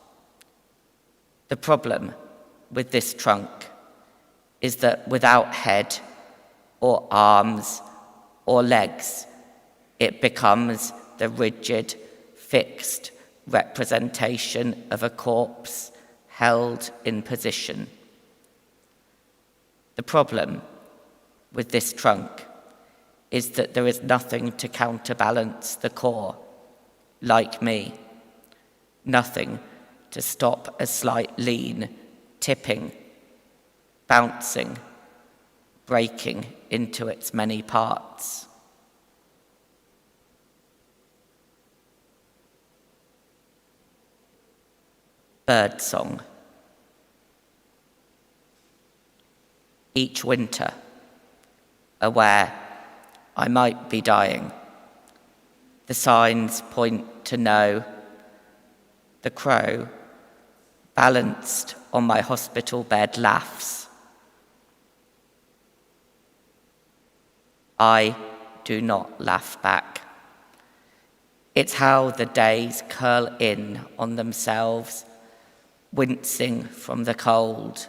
The problem with this trunk is that without head or arms or legs, it becomes the rigid, fixed representation of a corpse held in position. The problem with this trunk is that there is nothing to counterbalance the core, like me, nothing to stop a slight lean, tipping, bouncing, breaking into its many parts. Bird song. Each winter, aware I might be dying, the signs point to no. The crow, balanced on my hospital bed, laughs. I do not laugh back. It's how the days curl in on themselves, wincing from the cold.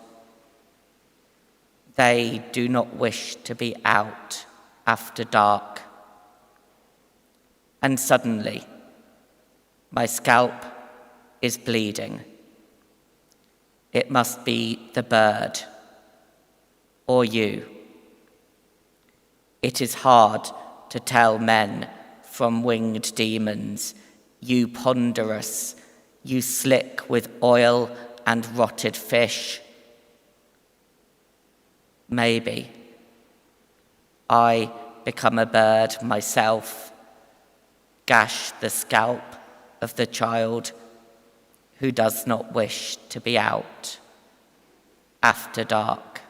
They do not wish to be out after dark. And suddenly, my scalp is bleeding. It must be the bird, or you. It is hard to tell men from winged demons, you ponderous, you slick with oil and rotted fish. Maybe I become a bird myself, gash the scalp of the child who does not wish to be out after dark.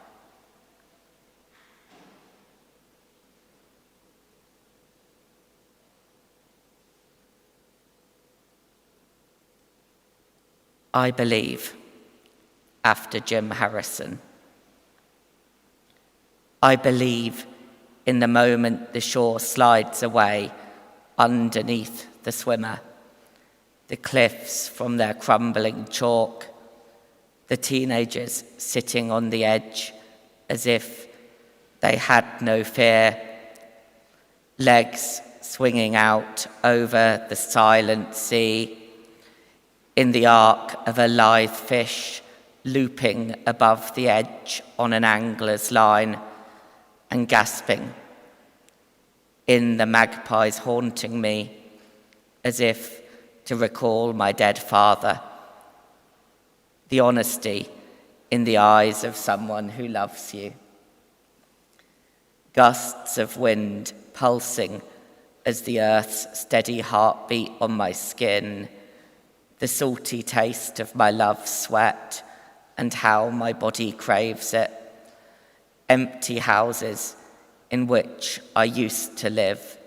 I believe, after Jim Harrison. I believe in the moment the shore slides away underneath the swimmer, the cliffs from their crumbling chalk, the teenagers sitting on the edge as if they had no fear, legs swinging out over the silent sea, in the arc of a lithe fish looping above the edge on an angler's line and gasping, in the magpies haunting me, as if to recall my dead father. The honesty in the eyes of someone who loves you. Gusts of wind pulsing as the earth's steady heartbeat on my skin, the salty taste of my love's sweat and how my body craves it. Empty houses in which I used to live,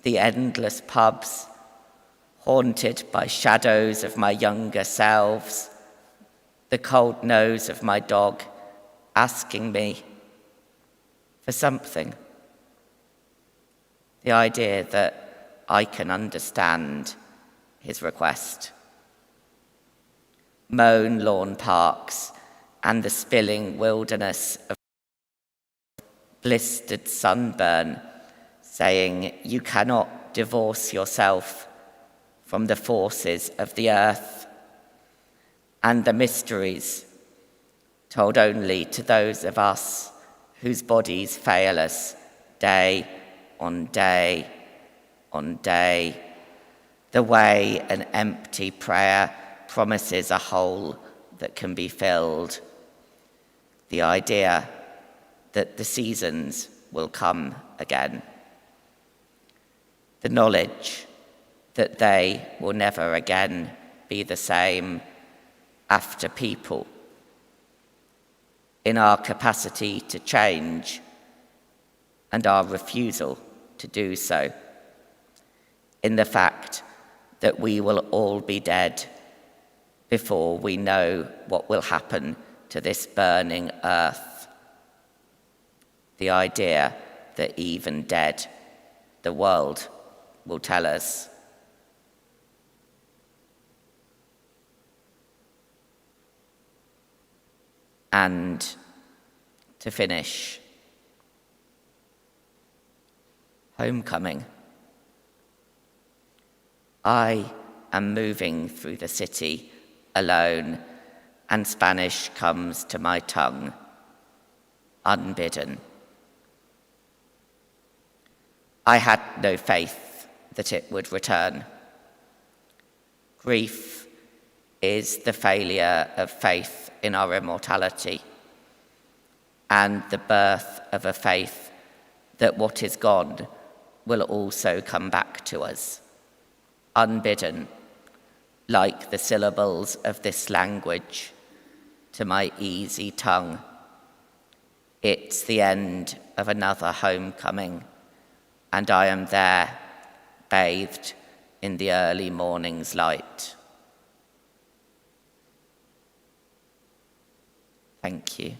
the endless pubs haunted by shadows of my younger selves, the cold nose of my dog asking me for something. The idea that I can understand his request. Mown lawn parks and the spilling wilderness of blistered sunburn, saying you cannot divorce yourself from the forces of the earth, and the mysteries told only to those of us whose bodies fail us day on day on day, the way an empty prayer promises a hole that can be filled, the idea that the seasons will come again, the knowledge that they will never again be the same after people, in our capacity to change and our refusal to do so, in the fact that we will all be dead before we know what will happen to this burning earth. The idea that even dead, the world will tell us. And to finish, homecoming. I am moving through the city alone, and Spanish comes to my tongue, unbidden. I had no faith that it would return. Grief is the failure of faith in our immortality, and the birth of a faith that what is gone will also come back to us, unbidden, like the syllables of this language to my easy tongue. It's the end of another homecoming, and I am there, bathed in the early morning's light. Thank you.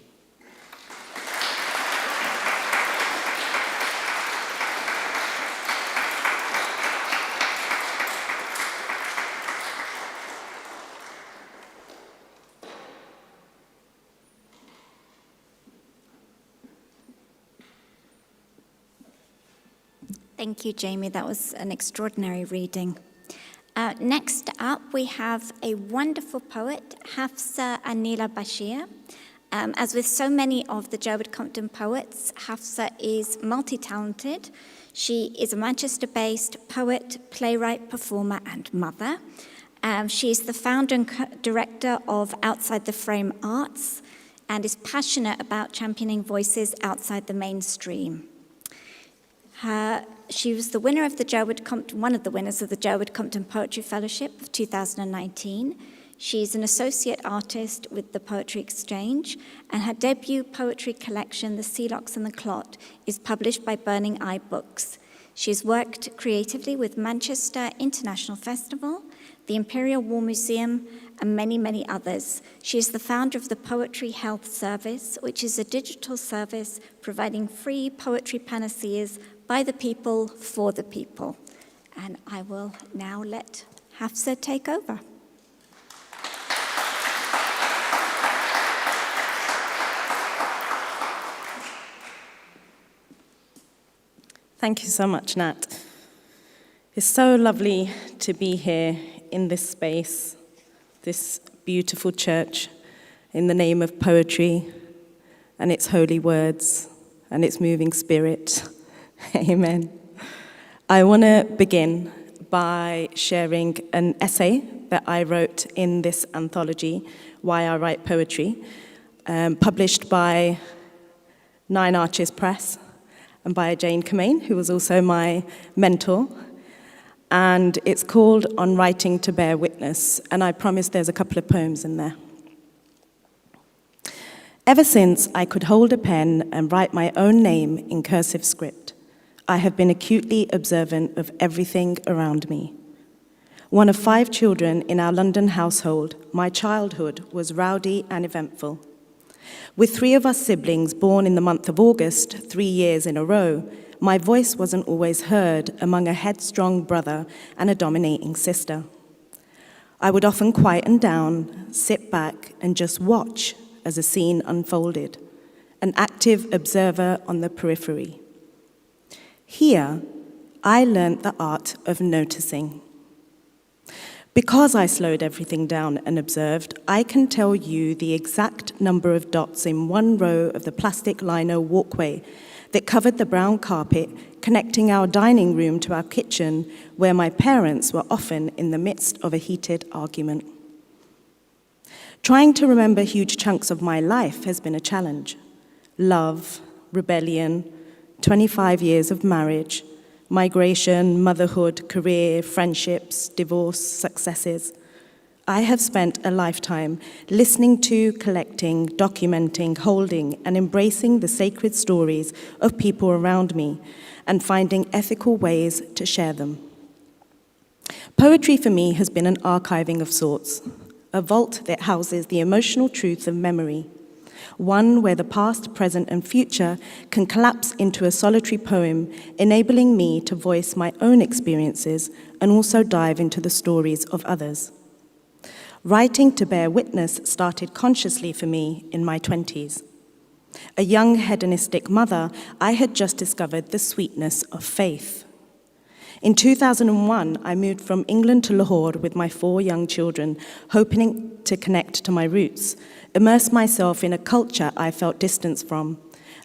Thank you, Jamie. That was an extraordinary reading. Next up, we have a wonderful poet, Hafsah Aneela Bashir. As with so many of the Jerwood Compton poets, Hafsah is multi-talented. She is a Manchester-based poet, playwright, performer, and mother. She is the founder and director of Outside the Frame Arts and is passionate about championing voices outside the mainstream. She was the winner of one of the winners of the Jerwood Compton Poetry Fellowship of 2019. She's an associate artist with the Poetry Exchange, and her debut poetry collection, The Sealocks and the Clot, is published by Burning Eye Books. She's worked creatively with Manchester International Festival, the Imperial War Museum, and many, many others. She is the founder of the Poetry Health Service, which is a digital service providing free poetry panaceas by the people, for the people. And I will now let Hafsah take over. Thank you so much, Nat. It's so lovely to be here in this space, this beautiful church, in the name of poetry and its holy words and its moving spirit. Amen. I want to begin by sharing an essay that I wrote in this anthology, Why I Write Poetry, published by Nine Arches Press and by Jane Commane, who was also my mentor. And it's called On Writing to Bear Witness, and I promise there's a couple of poems in there. Ever since I could hold a pen and write my own name in cursive script, I have been acutely observant of everything around me. One of 5 children in our London household, my childhood was rowdy and eventful. With 3 of us siblings born in the month of August, 3 years in a row, my voice wasn't always heard among a headstrong brother and a dominating sister. I would often quieten down, sit back, and just watch as a scene unfolded, an active observer on the periphery. Here, I learned the art of noticing. Because I slowed everything down and observed, I can tell you the exact number of dots in one row of the plastic lino walkway that covered the brown carpet connecting our dining room to our kitchen, where my parents were often in the midst of a heated argument. Trying to remember huge chunks of my life has been a challenge. Love, rebellion, 25 years of marriage, migration, motherhood, career, friendships, divorce, successes. I have spent a lifetime listening to, collecting, documenting, holding, and embracing the sacred stories of people around me and finding ethical ways to share them. Poetry for me has been an archiving of sorts, a vault that houses the emotional truth of memory, one where the past, present, and future can collapse into a solitary poem, enabling me to voice my own experiences and also dive into the stories of others. Writing to bear witness started consciously for me in my 20s. A young hedonistic mother, I had just discovered the sweetness of faith. In 2001, I moved from England to Lahore with my 4 young children, hoping to connect to my roots, immerse myself in a culture I felt distance from,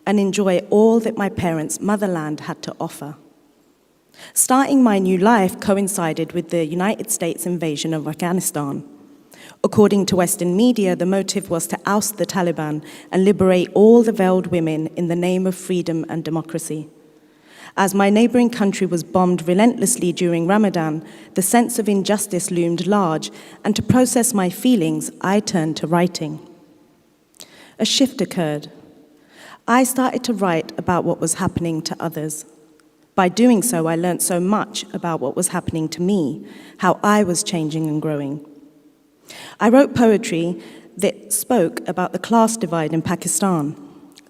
and enjoy all that my parents' motherland had to offer. Starting my new life coincided with the United States invasion of Afghanistan. According to Western media, the motive was to oust the Taliban and liberate all the veiled women in the name of freedom and democracy. As my neighboring country was bombed relentlessly during Ramadan, the sense of injustice loomed large, and to process my feelings, I turned to writing. A shift occurred. I started to write about what was happening to others. By doing so, I learned so much about what was happening to me, how I was changing and growing. I wrote poetry that spoke about the class divide in Pakistan,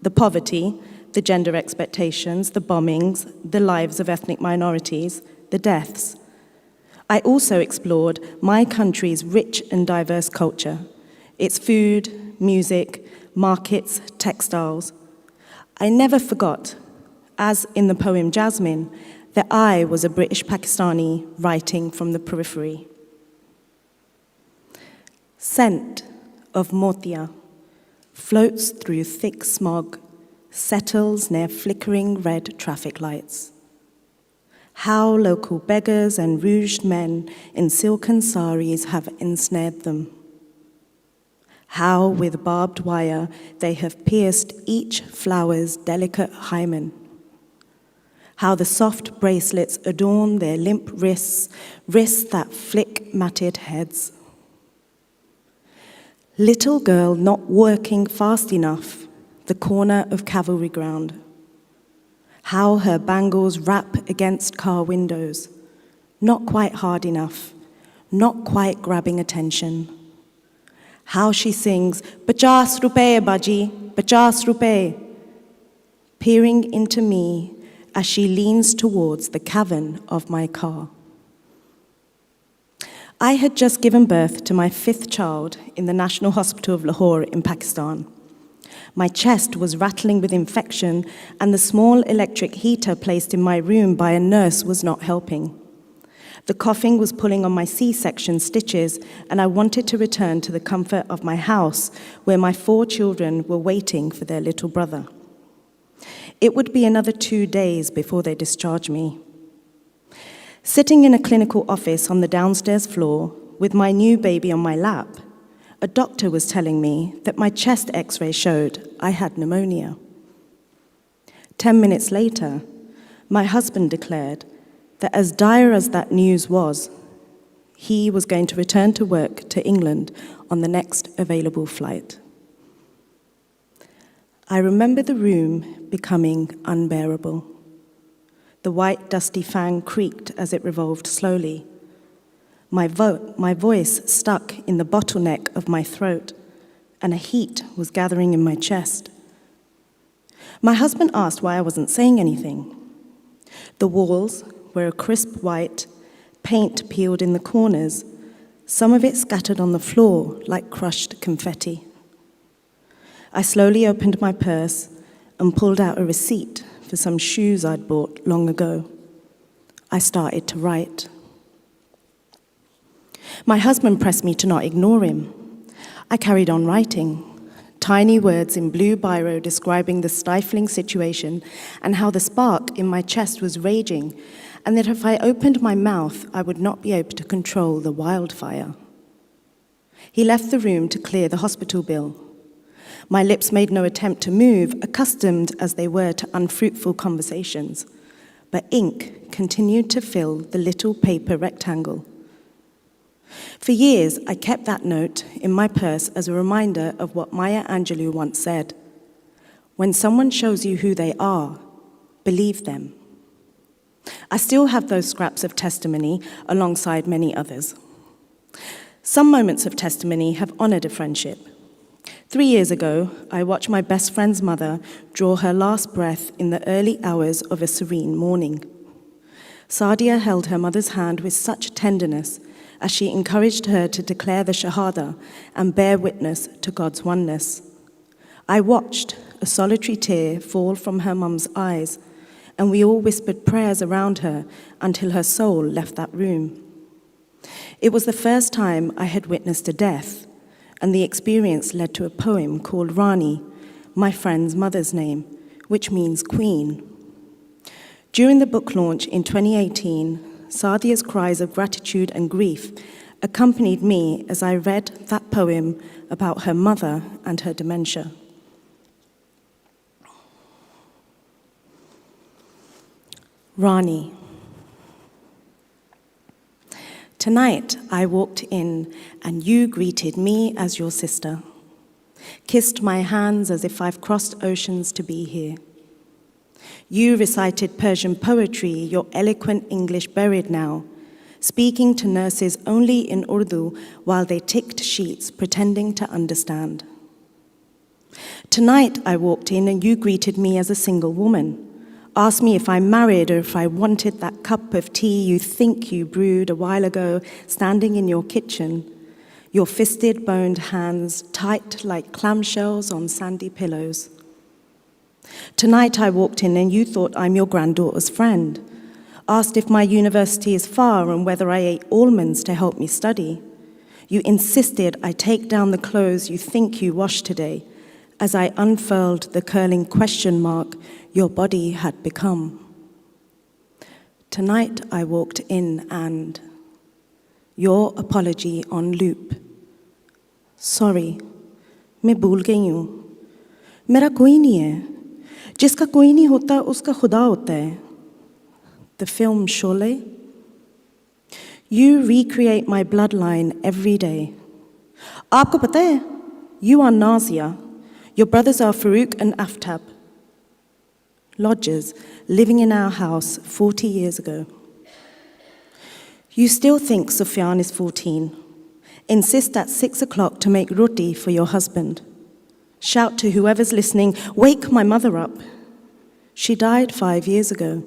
the poverty, the gender expectations, the bombings, the lives of ethnic minorities, the deaths. I also explored my country's rich and diverse culture, its food, music, markets, textiles. I never forgot, as in the poem Jasmine, that I was a British Pakistani writing from the periphery. Scent of motia floats through thick smog, settles near flickering red traffic lights. How local beggars and rouged men in silken saris have ensnared them. How with barbed wire they have pierced each flower's delicate hymen. How the soft bracelets adorn their limp wrists, wrists that flick matted heads. Little girl not working fast enough, the corner of cavalry ground. How her bangles rap against car windows, not quite hard enough, not quite grabbing attention. How she sings, "50 rupaye, baji, 50 rupaye," peering into me as she leans towards the cavern of my car. I had just given birth to my 5th child in the National Hospital of Lahore in Pakistan. My chest was rattling with infection, and the small electric heater placed in my room by a nurse was not helping. The coughing was pulling on my C-section stitches, and I wanted to return to the comfort of my house, where my 4 children were waiting for their little brother. It would be another 2 days before they discharged me. Sitting in a clinical office on the downstairs floor with my new baby on my lap, a doctor was telling me that my chest x-ray showed I had pneumonia. 10 minutes later, my husband declared that as dire as that news was, he was going to return to work to England on the next available flight. I remember the room becoming unbearable. The white, dusty fan creaked as it revolved slowly. My voice stuck in the bottleneck of my throat, and a heat was gathering in my chest. My husband asked why I wasn't saying anything. The walls were a crisp white, paint peeled in the corners, some of it scattered on the floor like crushed confetti. I slowly opened my purse and pulled out a receipt for some shoes I'd bought long ago. I started to write. My husband pressed me to not ignore him. I carried on writing, tiny words in blue biro describing the stifling situation and how the spark in my chest was raging, and that if I opened my mouth, I would not be able to control the wildfire. He left the room to clear the hospital bill. My lips made no attempt to move, accustomed as they were to unfruitful conversations, but ink continued to fill the little paper rectangle. For years, I kept that note in my purse as a reminder of what Maya Angelou once said: "When someone shows you who they are, believe them." I still have those scraps of testimony alongside many others. Some moments of testimony have honored a friendship. 3 years ago, I watched my best friend's mother draw her last breath in the early hours of a serene morning. Sadia held her mother's hand with such tenderness as she encouraged her to declare the Shahada and bear witness to God's oneness. I watched a solitary tear fall from her mum's eyes, and we all whispered prayers around her until her soul left that room. It was the first time I had witnessed a death, and the experience led to a poem called Rani, my friend's mother's name, which means queen. During the book launch in 2018, Sadia's cries of gratitude and grief accompanied me as I read that poem about her mother and her dementia. Rani. Tonight, I walked in and you greeted me as your sister, kissed my hands as if I've crossed oceans to be here. You recited Persian poetry, your eloquent English buried now, speaking to nurses only in Urdu while they ticked sheets, pretending to understand. Tonight, I walked in and you greeted me as a single woman, asked me if I'm married or if I wanted that cup of tea you think you brewed a while ago, standing in your kitchen, your fisted, boned hands tight like clamshells on sandy pillows. Tonight I walked in and you thought I'm your granddaughter's friend, asked if my university is far and whether I ate almonds to help me study. You insisted I take down the clothes you think you washed today, as I unfurled the curling question mark your body had become. Tonight I walked in and your apology on loop. Sorry, मैं भूल गई हूँ. मेरा कोई नहीं है. जिसका कोई नहीं होता उसका खुदा होता है. The film Ṣode. You recreate my bloodline every day. आपको पता है? You are Nazia. Your brothers are Farouk and Aftab. Lodgers living in our house 40 years ago. You still think Sufyan is 14. Insist at 6 o'clock to make roti for your husband. Shout to whoever's listening, wake my mother up. She died 5 years ago.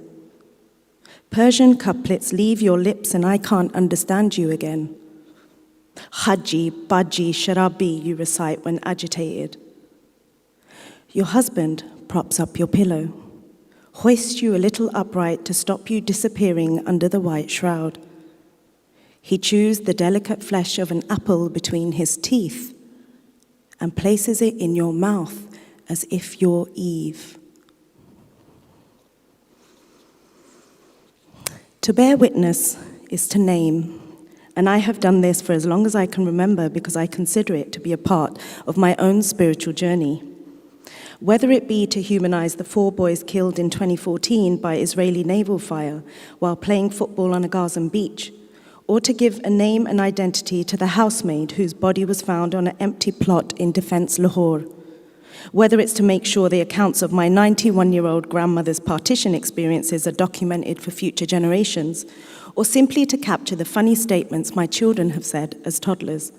Persian couplets leave your lips and I can't understand you again. Haji, Baji, Sharabi, you recite when agitated. Your husband props up your pillow, hoists you a little upright to stop you disappearing under the white shroud. He chews the delicate flesh of an apple between his teeth and places it in your mouth as if you're Eve. To bear witness is to name, and I have done this for as long as I can remember because I consider it to be a part of my own spiritual journey. Whether it be to humanize the 4 boys killed in 2014 by Israeli naval fire while playing football on a Gazan beach, or to give a name and identity to the housemaid whose body was found on an empty plot in Defence Lahore. Whether it's to make sure the accounts of my 91-year-old grandmother's partition experiences are documented for future generations, or simply to capture the funny statements my children have said as toddlers.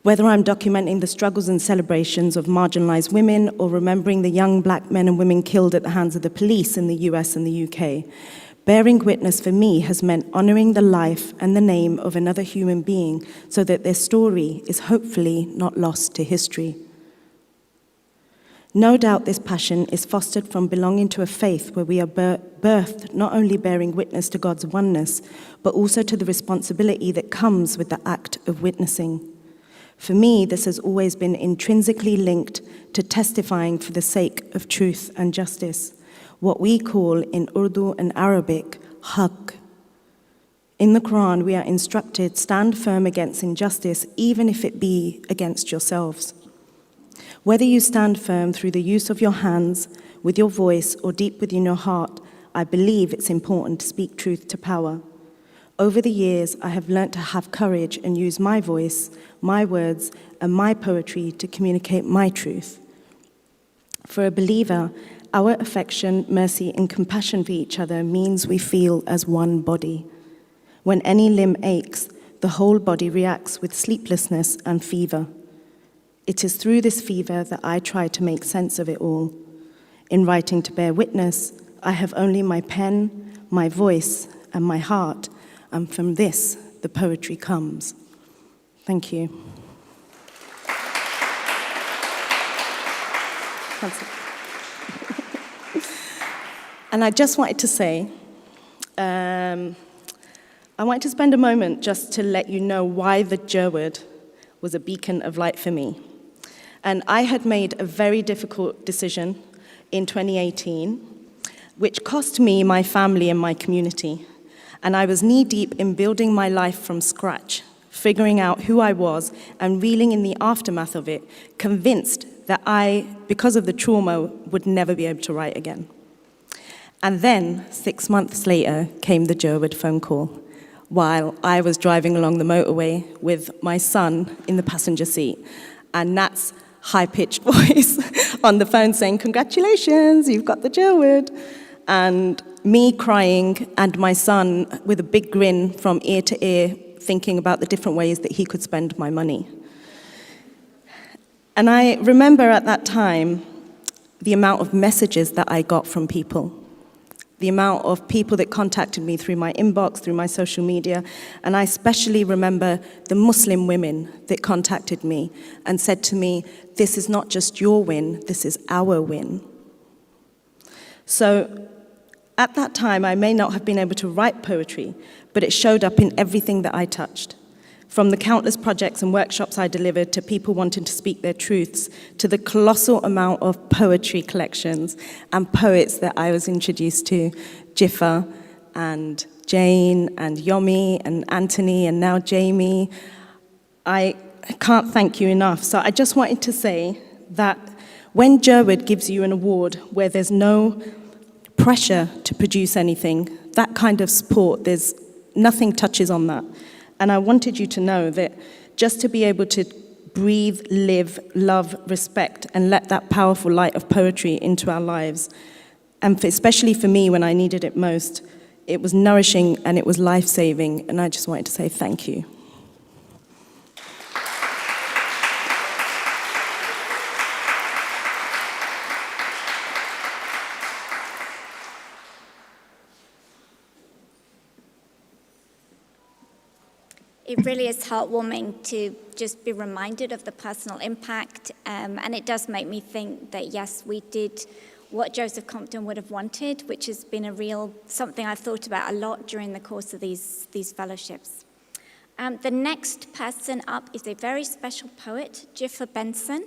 Whether I'm documenting the struggles and celebrations of marginalized women or remembering the young black men and women killed at the hands of the police in the US and the UK, bearing witness for me has meant honoring the life and the name of another human being so that their story is hopefully not lost to history. No doubt this passion is fostered from belonging to a faith where we are birthed not only bearing witness to God's oneness, but also to the responsibility that comes with the act of witnessing. For me, this has always been intrinsically linked to testifying for the sake of truth and justice, what we call in Urdu and Arabic, haqq. In the Quran, we are instructed, stand firm against injustice, even if it be against yourselves. Whether you stand firm through the use of your hands, with your voice, or deep within your heart, I believe it's important to speak truth to power. Over the years, I have learnt to have courage and use my voice, my words, and my poetry to communicate my truth. For a believer, our affection, mercy, and compassion for each other means we feel as one body. When any limb aches, the whole body reacts with sleeplessness and fever. It is through this fever that I try to make sense of it all. In writing to bear witness, I have only my pen, my voice, and my heart, and from this, the poetry comes. Thank you. And I just wanted to say, I wanted to spend a moment just to let you know why the Jerwood was a beacon of light for me. And I had made a very difficult decision in 2018, which cost me my family and my community. And I was knee-deep in building my life from scratch, figuring out who I was and reeling in the aftermath of it, convinced that I, because of the trauma, would never be able to write again. And then, 6 months later, came the Jerwood phone call, while I was driving along the motorway with my son in the passenger seat, and Nat's high-pitched voice on the phone saying, "Congratulations, you've got the Jerwood." And me crying, and my son with a big grin from ear to ear, thinking about the different ways that he could spend my money. And I remember at that time the amount of messages that I got from people, the amount of people that contacted me through my inbox, through my social media, and I especially remember the Muslim women that contacted me and said to me, "This is not just your win, this is our win." So at that time, I may not have been able to write poetry, but it showed up in everything that I touched. From the countless projects and workshops I delivered to people wanting to speak their truths, to the colossal amount of poetry collections and poets that I was introduced to, Dzifa and Jane and Yomi and Anthony and now Jamie. I can't thank you enough. So I just wanted to say that when Jerwood gives you an award where there's no pressure to produce anything, that kind of support, there's nothing touches on that. And I wanted you to know that just to be able to breathe, live, love, respect, and let that powerful light of poetry into our lives, and especially for me when I needed it most, it was nourishing and it was life-saving, and I just wanted to say thank you. It really is heartwarming to just be reminded of the personal impact, and it does make me think that, yes, we did what Joseph Compton would have wanted, which has been something I've thought about a lot during the course of these fellowships. The next person up is a very special poet, Dzifa Benson.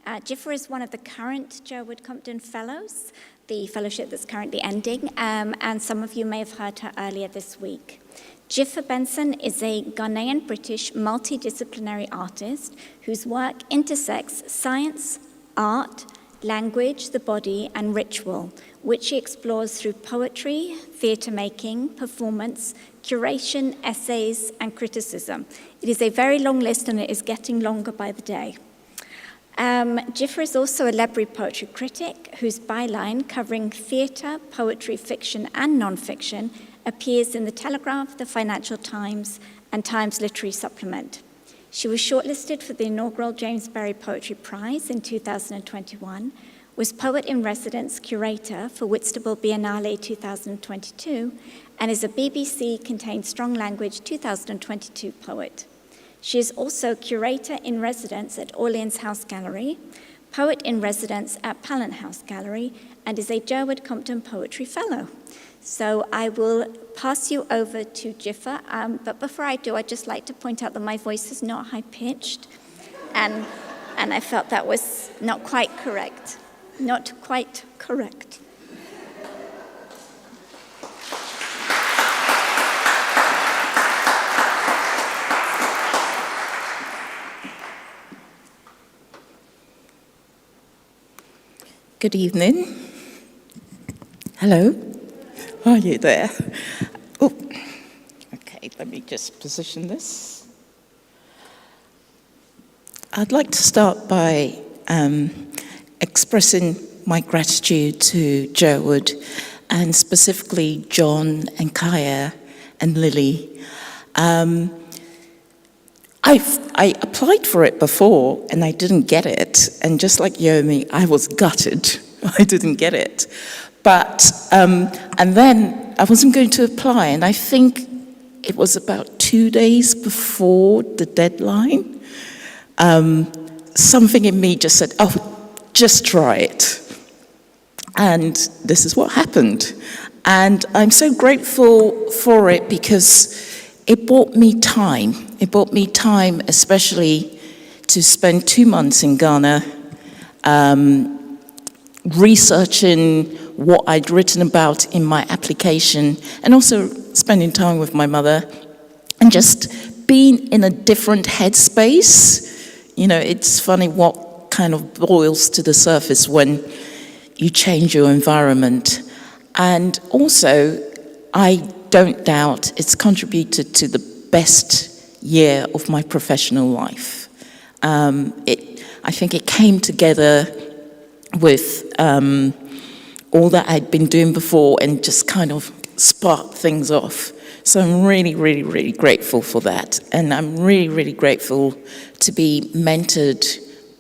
Dzifa is one of the current Jerwood Compton Fellows. the fellowship that's currently ending, and some of you may have heard her earlier this week. Dzifa Benson is a Ghanaian-British multidisciplinary artist whose work intersects science, art, language, the body, and ritual, which she explores through poetry, theatre making, performance, curation, essays, and criticism. It is a very long list, and it is getting longer by the day. Dzifa is also a Library poetry critic whose byline covering theatre, poetry, fiction, and non-fiction appears in The Telegraph, The Financial Times, and Times Literary Supplement. She was shortlisted for the inaugural James Berry Poetry Prize in 2021, was Poet in Residence Curator for Whitstable Biennale 2022, and is a BBC Contained Strong Language 2022 poet. She is also Curator in Residence at Orleans House Gallery, Poet in Residence at Pallant House Gallery, and is a Jerwood Compton Poetry Fellow. So I will pass you over to Dzifa, but before I do, I'd just like to point out that my voice is not high-pitched, and I felt that was not quite correct. Not quite correct. Good evening. Hello. Are you there? Oh, okay, let me just position this. I'd like to start by expressing my gratitude to Jerwood, and specifically John and Kaya and Lily. I applied for it before and I didn't get it, and just like Yomi, I was gutted. I didn't get it. But, and then I wasn't going to apply, and I think it was about 2 days before the deadline. Something in me just said, oh, just try it. And this is what happened. And I'm so grateful for it because it bought me time. It bought me time, especially to spend 2 months in Ghana, researching what I'd written about in my application, and also spending time with my mother, and just being in a different headspace. You know, it's funny what kind of boils to the surface when you change your environment. And also, I don't doubt it's contributed to the best year of my professional life. I think it came together with all that I'd been doing before and just kind of sparked things off. So I'm really, really, really grateful for that. And I'm really, really grateful to be mentored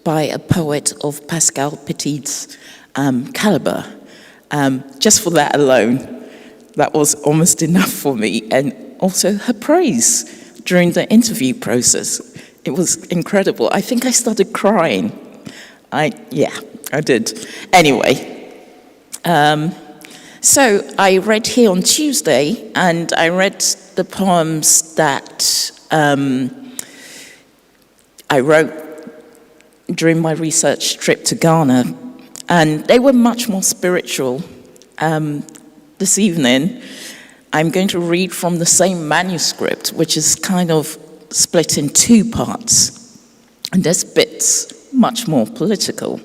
by a poet of Pascal Petit's caliber. Just for that alone, that was almost enough for me. And also her praise during the interview process. It was incredible. I think I started crying. I did. Anyway, so I read here on Tuesday, and I read the poems that I wrote during my research trip to Ghana, and they were much more spiritual. This evening, I'm going to read from the same manuscript, which is kind of split in 2 parts, and there's bits much more political.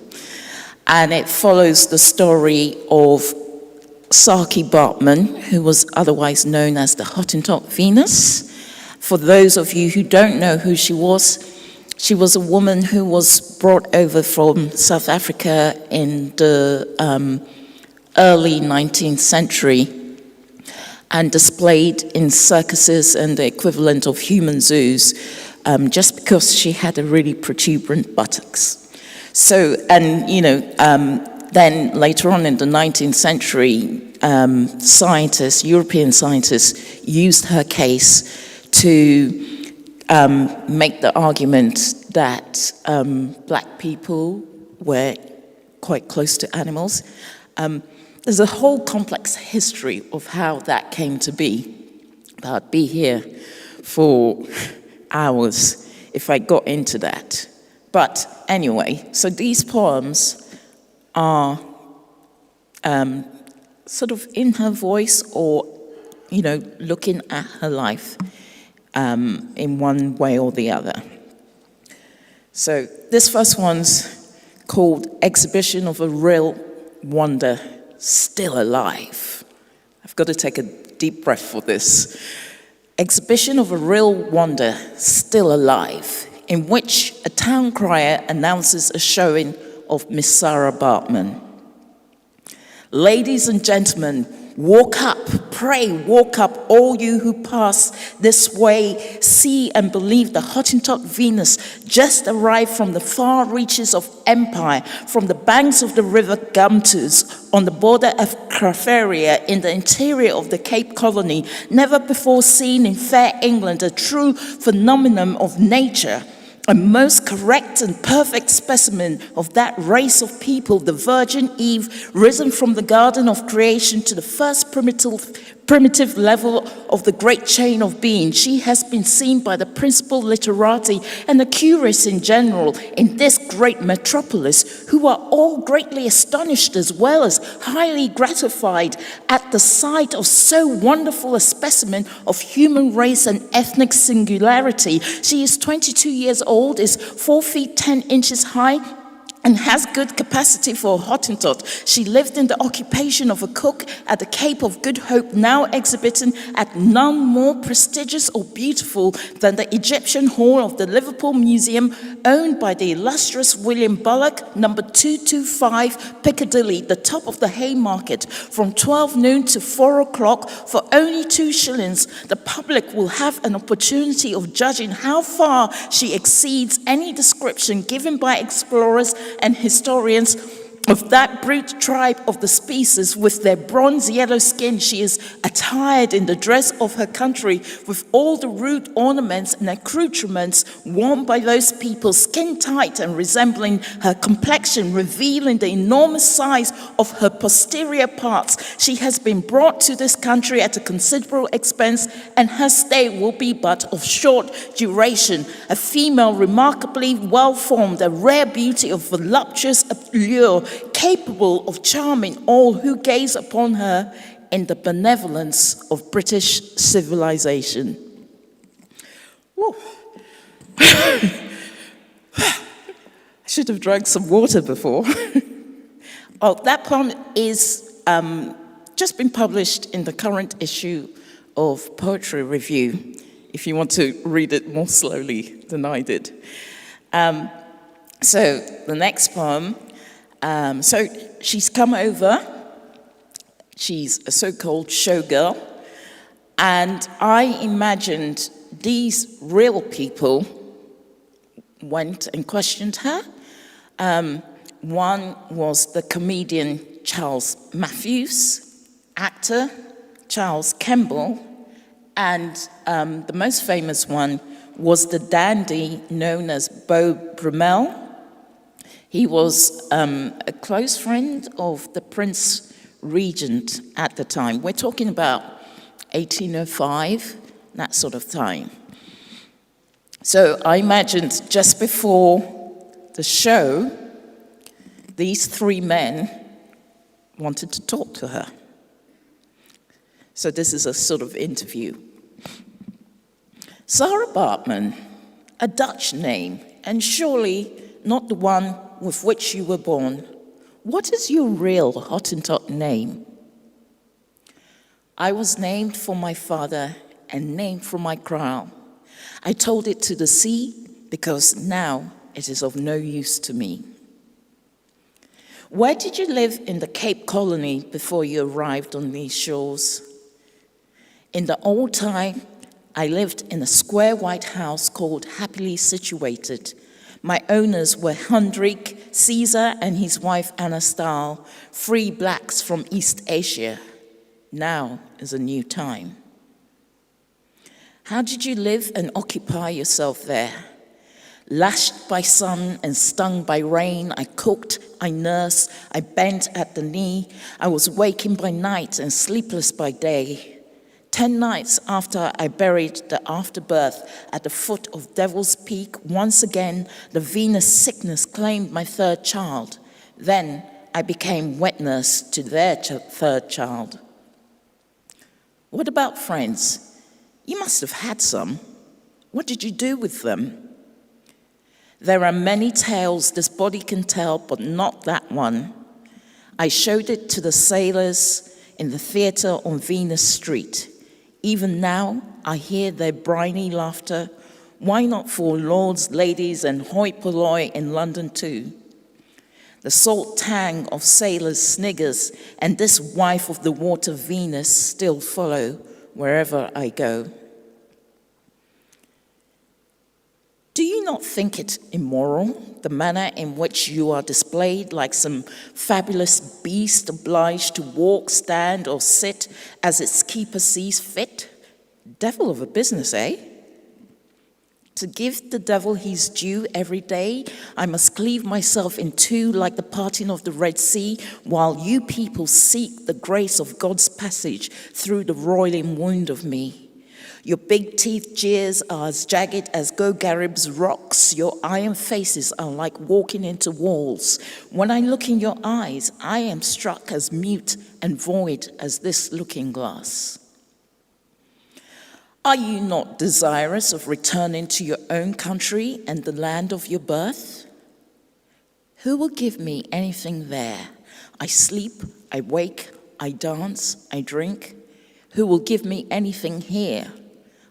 And it follows the story of Saki Bartman, who was otherwise known as the Hottentot Venus. For those of you who don't know who she was a woman who was brought over from South Africa in the early 19th century and displayed in circuses and the equivalent of human zoos just because she had a really protuberant buttocks. So, and then later on in the 19th century, European scientists used her case to make the argument that black people were quite close to animals. There's a whole complex history of how that came to be. I'd be here for hours if I got into that. But anyway, so these poems are sort of in her voice or, looking at her life in one way or the other. So this first one's called Exhibition of a Real Wonder, Still Alive. I've got to take a deep breath for this. Exhibition of a Real Wonder, Still Alive, in which a town crier announces a showing of Miss Sarah Bartman. Ladies and gentlemen, walk up, pray, walk up, all you who pass this way, see and believe the Hottentot Venus just arrived from the far reaches of empire, from the banks of the river Gumtus, on the border of Craferia, in the interior of the Cape Colony, never before seen in fair England, a true phenomenon of nature, a most correct and perfect specimen of that race of people, the Virgin Eve, risen from the garden of creation to the first primitive level of the great chain of being. She has been seen by the principal literati and the curious in general in this great metropolis, who are all greatly astonished as well as highly gratified at the sight of so wonderful a specimen of human race and ethnic singularity. She is 22 years old, is 4 feet 10 inches high, and has good capacity for a Hottentot. She lived in the occupation of a cook at the Cape of Good Hope, now exhibiting at none more prestigious or beautiful than the Egyptian Hall of the Liverpool Museum, owned by the illustrious William Bullock, number 225 Piccadilly, the top of the Haymarket, from 12 noon to 4 o'clock for only 2 shillings. The public will have an opportunity of judging how far she exceeds any description given by explorers and historians of that brute tribe of the species. With their bronze yellow skin, she is attired in the dress of her country, with all the rude ornaments and accoutrements worn by those people, skin tight and resembling her complexion, revealing the enormous size of her posterior parts. She has been brought to this country at a considerable expense, and her stay will be but of short duration. A female remarkably well-formed, a rare beauty of voluptuous allure, capable of charming all who gaze upon her in the benevolence of British civilization. I should have drank some water before. That poem is just been published in the current issue of Poetry Review, if you want to read it more slowly than I did. So the next poem, so she's come over, she's a so-called showgirl, and I imagined these real people went and questioned her. One was the comedian Charles Matthews, actor Charles Kemble, and the most famous one was the dandy known as Beau Brummel. He was a close friend of the Prince Regent at the time. We're talking about 1805, that sort of time. So I imagined just before the show, these 3 men wanted to talk to her. So this is a sort of interview. Sarah Bartman, a Dutch name, and surely not the one with which you were born. What is your real Hottentot name? I was named for my father and named for my kraal. I told it to the sea because now it is of no use to me. Where did you live in the Cape Colony before you arrived on these shores? In the old time, I lived in a square white house called Happily Situated. My owners were Hendrik, Caesar, and his wife Anna Stahl, 3 blacks from East Asia. Now is a new time. How did you live and occupy yourself there? Lashed by sun and stung by rain, I cooked, I nursed, I bent at the knee. I was waking by night and sleepless by day. 10 nights after I buried the afterbirth at the foot of Devil's Peak, once again the Venus sickness claimed my 3rd child. Then I became witness to their third child. What about friends? You must have had some. What did you do with them? There are many tales this body can tell, but not that one. I showed it to the sailors in the theatre on Venus Street. Even now, I hear their briny laughter. Why not for lords, ladies, and hoi polloi in London too? The salt tang of sailors' sniggers and this wife of the water Venus still follow wherever I go. Do you not think it immoral, the manner in which you are displayed like some fabulous beast obliged to walk, stand, or sit as its keeper sees fit? Devil of a business, eh? To give the devil his due every day, I must cleave myself in two like the parting of the Red Sea, while you people seek the grace of God's passage through the roiling wound of me. Your big teeth jeers are as jagged as Go-Garib's rocks. Your iron faces are like walking into walls. When I look in your eyes, I am struck as mute and void as this looking glass. Are you not desirous of returning to your own country and the land of your birth? Who will give me anything there? I sleep, I wake, I dance, I drink. Who will give me anything here?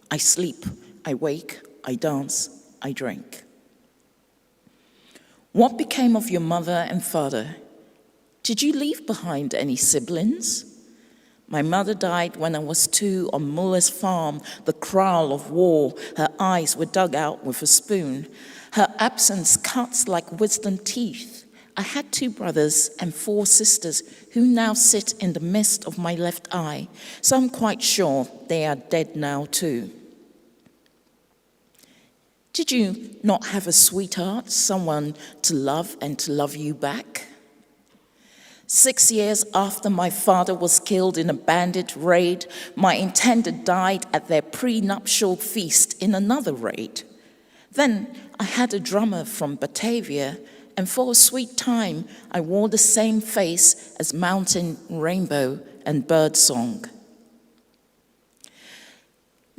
I sleep, I wake, I dance, I drink. What became of your mother and father? Did you leave behind any siblings? My mother died when I was 2 on Muller's farm, the kraal of war. Her eyes were dug out with a spoon. Her absence cuts like wisdom teeth. I had 2 brothers and 4 sisters who now sit in the mist of my left eye, so I'm quite sure they are dead now too. Did you not have a sweetheart, someone to love and to love you back? 6 years after my father was killed in a bandit raid, my intended died at their prenuptial feast in another raid. Then I had a drummer from Batavia, and for a sweet time I wore the same face as mountain, rainbow, and birdsong.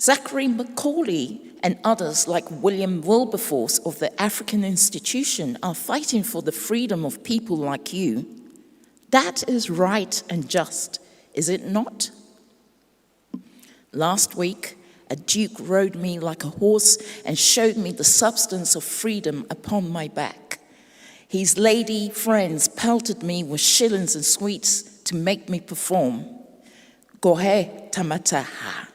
Zachary Macaulay and others like William Wilberforce of the African Institution are fighting for the freedom of people like you. That is right and just, is it not? Last week, a duke rode me like a horse and showed me the substance of freedom upon my back. His lady friends pelted me with shillings and sweets to make me perform. Gohe tamataha.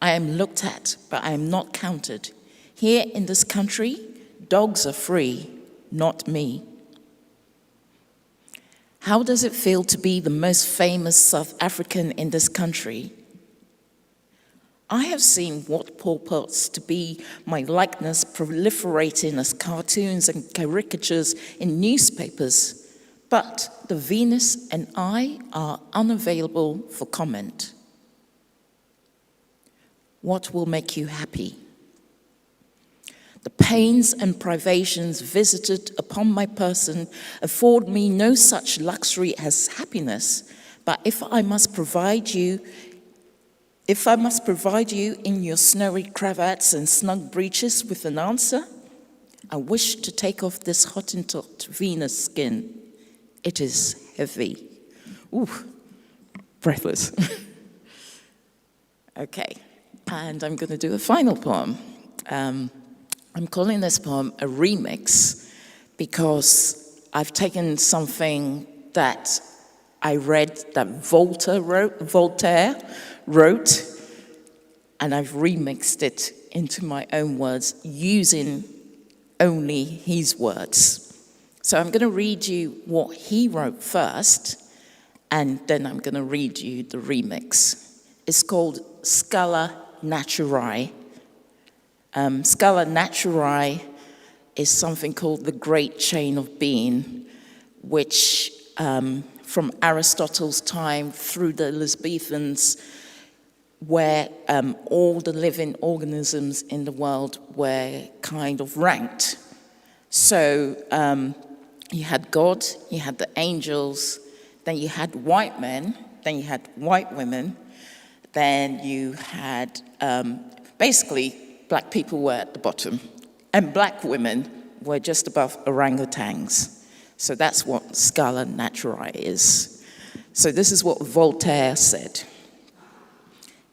I am looked at, but I am not counted. Here in this country, dogs are free, not me. How does it feel to be the most famous South African in this country? I have seen what purports to be my likeness proliferating as cartoons and caricatures in newspapers, but the Venus and I are unavailable for comment. What will make you happy? The pains and privations visited upon my person afford me no such luxury as happiness, but if I must provide you in your snowy cravats and snug breeches with an answer, I wish to take off this Hottentot Venus skin. It is heavy. Ooh, breathless. Okay, and I'm going to do a final poem. I'm calling this poem a remix because I've taken something that I read that Voltaire wrote, and I've remixed it into my own words using only his words. So I'm going to read you what he wrote first, and then I'm going to read you the remix. It's called Scala Naturae. Scala Naturae is something called the Great Chain of Being, which from Aristotle's time through the Elizabethans, where all the living organisms in the world were kind of ranked. So you had God, you had the angels, then you had white men, then you had white women, then you had, basically, black people were at the bottom, and black women were just above orangutans. So that's what Scala Naturae is. So this is what Voltaire said.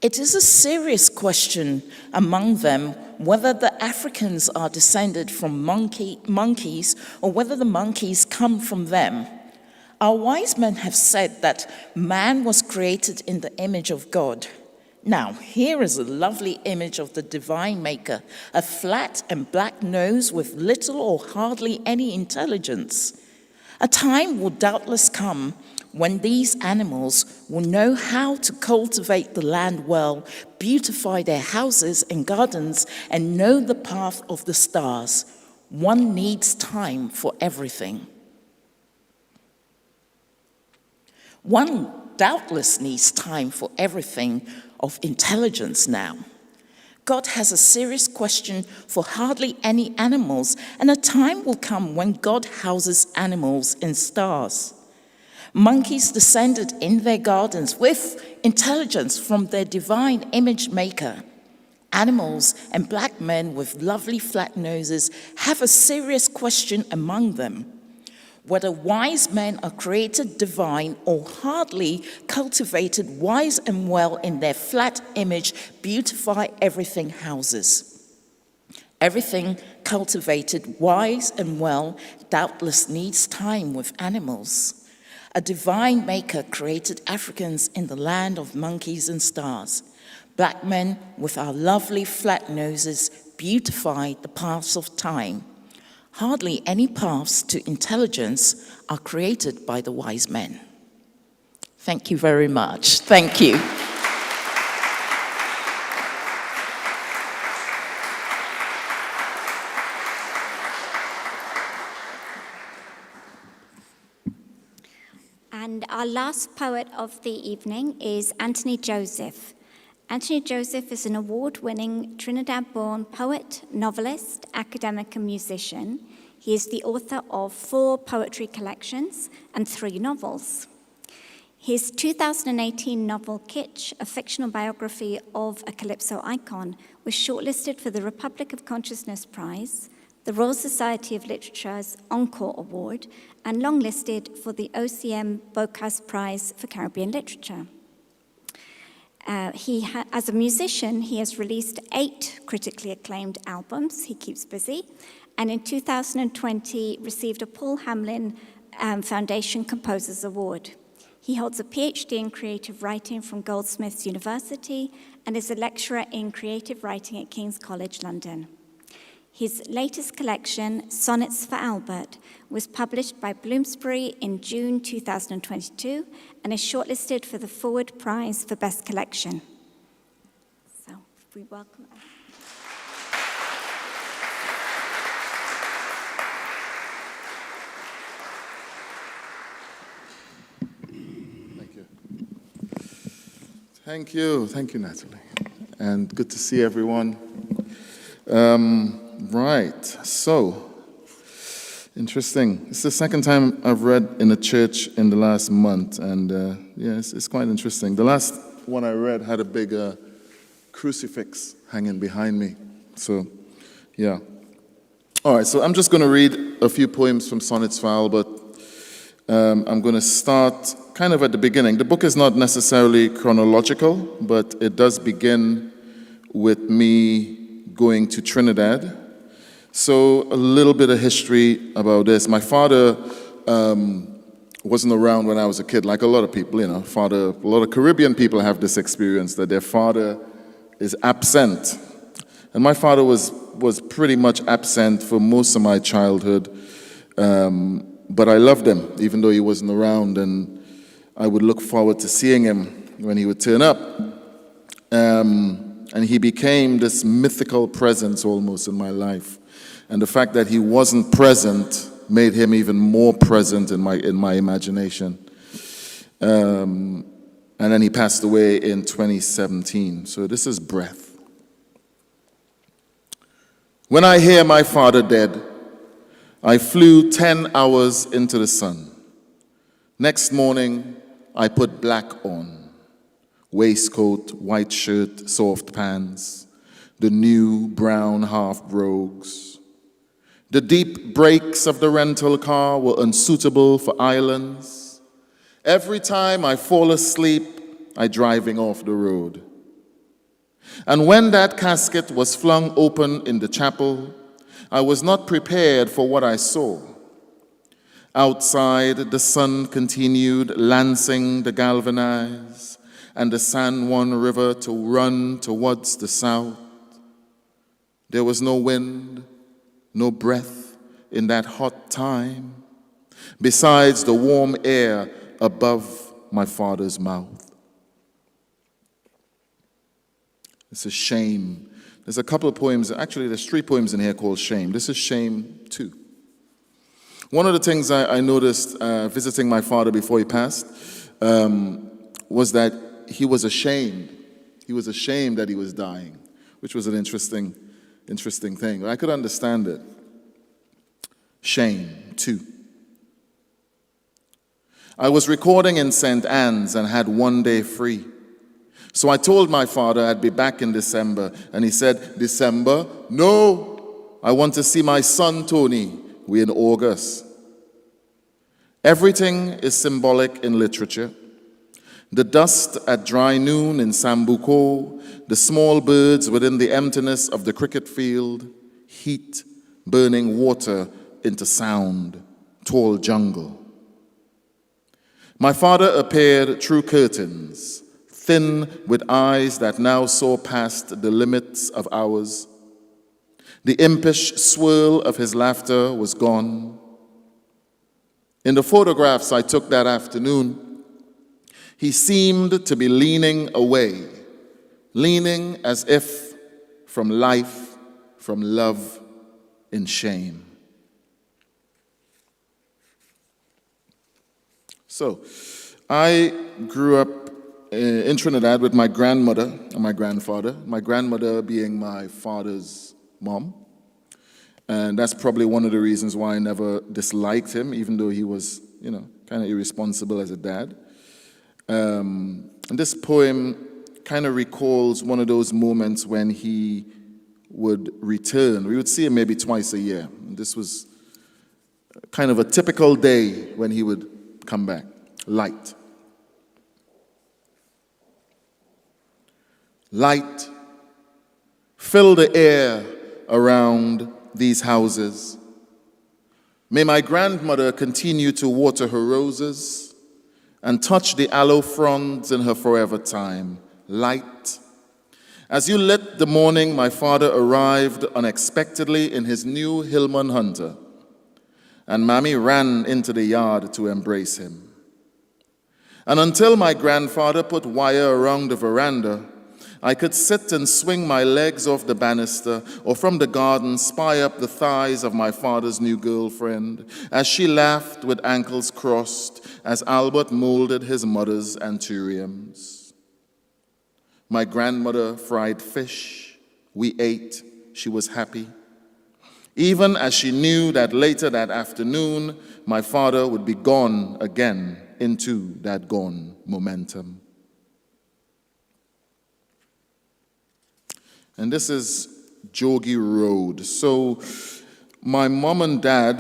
It is a serious question among them whether the Africans are descended from monkeys or whether the monkeys come from them. Our wise men have said that man was created in the image of God. Now, here is a lovely image of the divine maker, a flat and black nose with little or hardly any intelligence. A time will doubtless come when these animals will know how to cultivate the land well, beautify their houses and gardens, and know the path of the stars. One needs time for everything. One doubtless needs time for everything of intelligence now. God has a serious question for hardly any animals, and a time will come when God houses animals in stars. Monkeys descended in their gardens with intelligence from their divine image maker. Animals and black men with lovely flat noses have a serious question among them. Whether wise men are created divine or hardly cultivated wise and well in their flat image beautify everything houses. Everything cultivated wise and well doubtless needs time with animals. A divine maker created Africans in the land of monkeys and stars. Black men with our lovely flat noses beautify the paths of time. Hardly any paths to intelligence are created by the wise men. Thank you very much. Thank you. And our last poet of the evening is Anthony Joseph. Anthony Joseph is an award-winning Trinidad-born poet, novelist, academic, and musician. He is the author of 4 poetry collections and 3 novels. His 2018 novel, Kitsch, a fictional biography of a Calypso icon, was shortlisted for the Republic of Consciousness Prize, the Royal Society of Literature's Encore Award, and longlisted for the OCM Bocas Prize for Caribbean Literature. As a musician, he has released 8 critically acclaimed albums. He keeps busy. And in 2020, received a Paul Hamlin Foundation Composers Award. He holds a PhD in creative writing from Goldsmiths University and is a lecturer in creative writing at King's College London. His latest collection, Sonnets for Albert, was published by Bloomsbury in June 2022 and is shortlisted for the Forward Prize for Best Collection. So, we welcome. Thank you, Nathalie, and good to see everyone. Right, so, interesting. It's the second time I've read in a church in the last month, and it's quite interesting. The last one I read had a big crucifix hanging behind me, so, yeah. All right, so I'm just going to read a few poems from Sonnets for Albert. I'm going to start kind of at the beginning. The book is not necessarily chronological, but it does begin with me going to Trinidad. So a little bit of history about this. My father wasn't around when I was a kid, like a lot of people, a lot of Caribbean people have this experience that their father is absent. And my father was pretty much absent for most of my childhood. But I loved him, even though he wasn't around, and I would look forward to seeing him when he would turn up. And he became this mythical presence almost in my life. And the fact that he wasn't present made him even more present in my imagination. And then he passed away in 2017. So this is Breath. When I hear my father dead, I flew 10 hours into the sun. Next morning, I put black on. Waistcoat, white shirt, soft pants, the new brown half brogues. The deep brakes of the rental car were unsuitable for islands. Every time I fall asleep, I driving off the road. And when that casket was flung open in the chapel, I was not prepared for what I saw. Outside, the sun continued lancing the galvanized and the San Juan River to run towards the south. There was no wind, no breath in that hot time, besides the warm air above my father's mouth. It's a shame. There's a couple of poems, actually there's 3 poems in here called Shame. This is Shame 2. One of the things I noticed visiting my father before he passed was that he was ashamed. He was ashamed that he was dying, which was an interesting thing. I could understand it. Shame 2. I was recording in St. Anne's and had one day free. So I told my father I'd be back in December, and he said, December? No, I want to see my son Tony. We're in August. Everything is symbolic in literature. The dust at dry noon in Sambuco, the small birds within the emptiness of the cricket field, heat burning water into sound, tall jungle. My father appeared through curtains, thin with eyes that now saw past the limits of ours. The impish swirl of his laughter was gone. In the photographs I took that afternoon, he seemed to be leaning away, leaning as if from life, from love, in shame. So, I grew up in Trinidad with my grandmother and my grandfather, my grandmother being my father's mom. And that's probably one of the reasons why I never disliked him, even though he was, kind of irresponsible as a dad. And this poem kind of recalls one of those moments when he would return. We would see him maybe twice a year. And this was kind of a typical day when he would come back. Light. Light, fill the air around these houses. May my grandmother continue to water her roses and touch the aloe fronds in her forever time. Light. As you lit the morning, my father arrived unexpectedly in his new Hillman Hunter, and Mammy ran into the yard to embrace him. And until my grandfather put wire around the veranda, I could sit and swing my legs off the banister, or from the garden spy up the thighs of my father's new girlfriend as she laughed with ankles crossed as Albert molded his mother's anthuriums. My grandmother fried fish. We ate. She was happy. Even as she knew that later that afternoon, my father would be gone again into that gone momentum. And this is Jogi Road. So my mom and dad,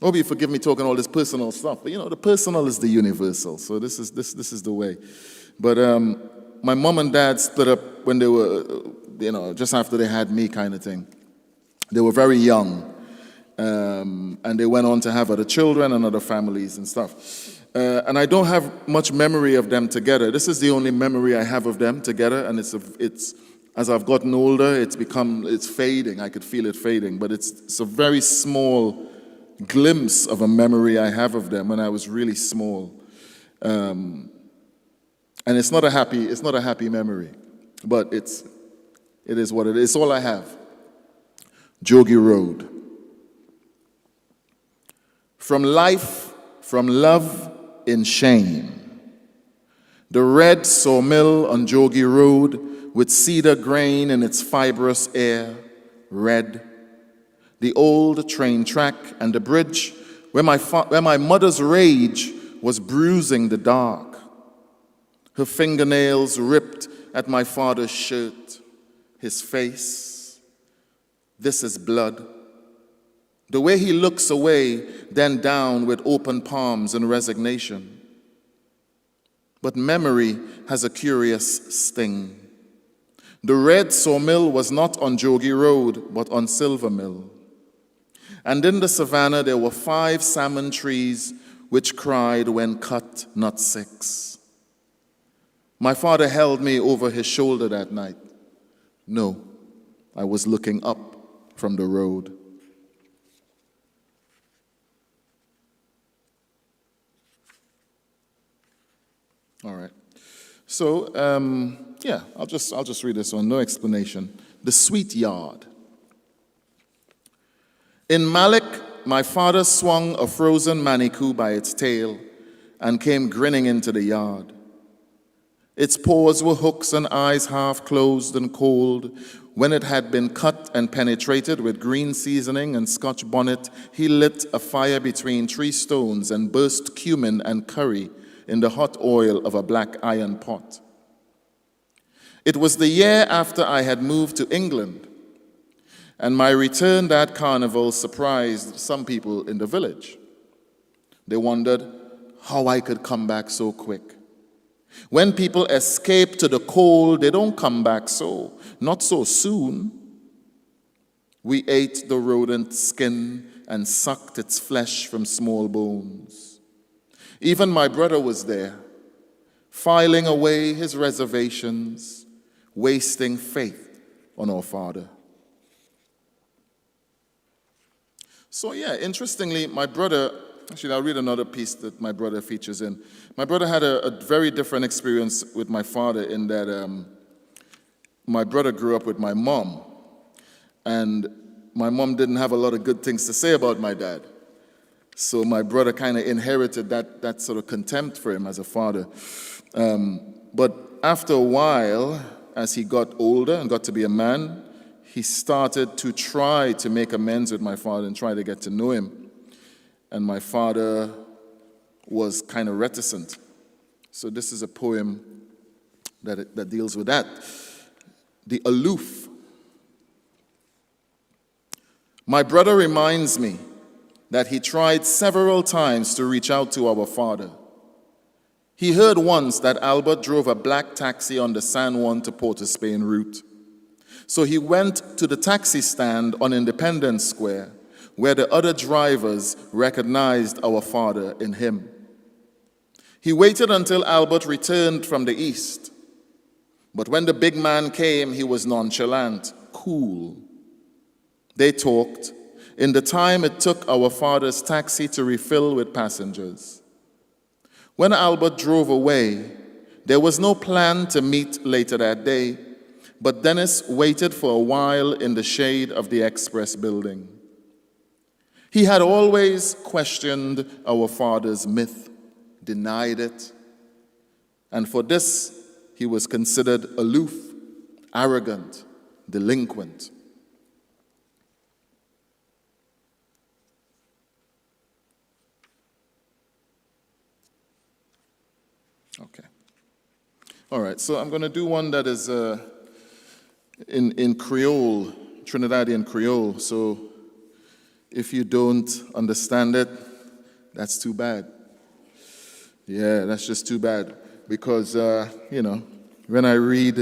hope you forgive me talking all this personal stuff, but the personal is the universal. So this is the way. But my mom and dad split up when they were, just after they had me kind of thing. They were very young. And they went on to have other children and other families and stuff. And I don't have much memory of them together. This is the only memory I have of them together, and it's as I've gotten older, it's fading. I could feel it fading, but it's a very small glimpse of a memory I have of them when I was really small. And it's not a happy memory, but it is what it is. It's all I have. Jogi Road. From life, from love, in shame. The red sawmill on Jogi Road with cedar grain in its fibrous air, red. the old train track and the bridge where my mother's rage was bruising the dark. Her fingernails ripped at my father's shirt, his face. This is blood. The way he looks away, then down with open palms in resignation. But memory has a curious sting. The red sawmill was not on Jogi Road, but on Silver Mill. And in the savannah there were 5 salmon trees which cried when cut, not 6. My father held me over his shoulder that night. No, I was looking up from the road. All right. So, I'll just read this one, no explanation. The Sweet Yard. In Malik, my father swung a frozen manicou by its tail and came grinning into the yard. Its paws were hooks and eyes half closed and cold. When it had been cut and penetrated with green seasoning and Scotch bonnet, he lit a fire between 3 stones and burst cumin and curry in the hot oil of a black iron pot. It was the year after I had moved to England, and my return that carnival surprised some people in the village. They wondered how I could come back so quick. When people escape to the cold, they don't come back so, not so soon. We ate the rodent skin and sucked its flesh from small bones. Even my brother was there, filing away his reservations, wasting faith on our Father. So interestingly, my brother, actually I'll read another piece that my brother features in. My brother had a very different experience with my father in that my brother grew up with my mom, and my mom didn't have a lot of good things to say about my dad. So my brother kind of inherited that sort of contempt for him as a father. But after a while, as he got older and got to be a man, he started to try to make amends with my father and try to get to know him. And my father was kind of reticent. So this is a poem that deals with that. The Aloof. My brother reminds me that he tried several times to reach out to our father. He heard once that Albert drove a black taxi on the San Juan to Port of Spain route. So he went to the taxi stand on Independence Square, where the other drivers recognized our father in him. He waited until Albert returned from the east. But when the big man came, he was nonchalant, cool. They talked in the time it took our father's taxi to refill with passengers. When Albert drove away, there was no plan to meet later that day, but Dennis waited for a while in the shade of the Express building. He had always questioned our father's myth, denied it, and for this he was considered aloof, arrogant, delinquent. Okay. All right, so I'm going to do one that is in Creole, Trinidadian Creole. So if you don't understand it, that's too bad. Yeah, that's just too bad. Because, when I read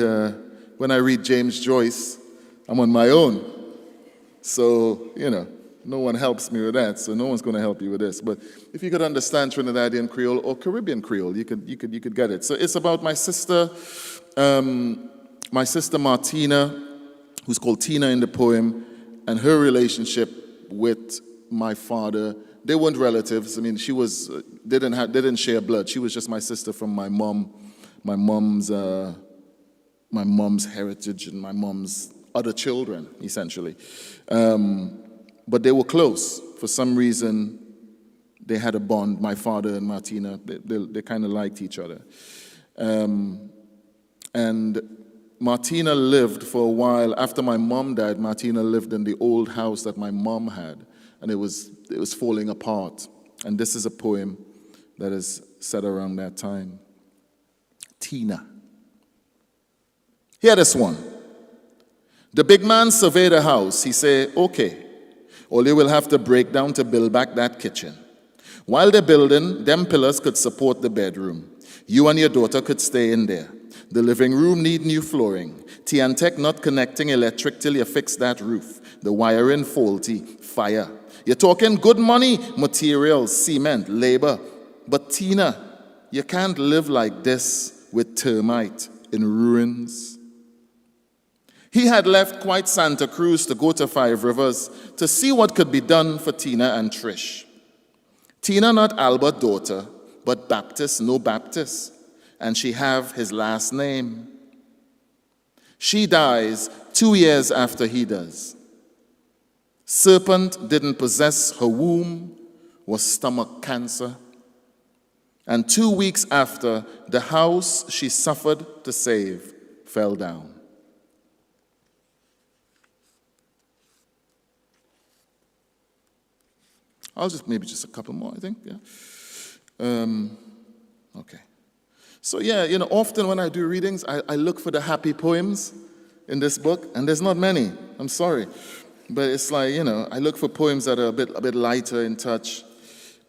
James Joyce, I'm on my own. So, no one helps me with that, so no one's going to help you with this. But if you could understand Trinidadian Creole or Caribbean Creole, you could get it. So it's about my sister Martina, who's called Tina in the poem, and her relationship with my father. They weren't relatives. I mean, they didn't share blood. She was just my sister from my mom's heritage and my mom's other children, essentially. But they were close. For some reason, they had a bond, my father and Martina. They kind of liked each other. And Martina lived for a while. After my mom died, Martina lived in the old house that my mom had, and it was falling apart. And this is a poem that is said around that time. Tina. Hear this one. The big man surveyed the house. He said, okay, all you will have to break down to build back that kitchen. While they're building, them pillars could support the bedroom. You and your daughter could stay in there. The living room need new flooring. T&Tech not connecting electric till you fix that roof. The wiring faulty, fire. You're talking good money, materials, cement, labor. But Tina, you can't live like this with termite in ruins. He had left quite Santa Cruz to go to Five Rivers to see what could be done for Tina and Trish. Tina not Albert daughter, but Baptist, no Baptist. And she have his last name. She dies 2 years after he does. Serpent didn't possess her womb, was stomach cancer. And 2 weeks after, the house she suffered to save fell down. I'll just a couple more, I think, yeah. Okay. So yeah, often when I do readings, I look for the happy poems in this book, and there's not many, I'm sorry. But it's like, I look for poems that are a bit lighter in touch.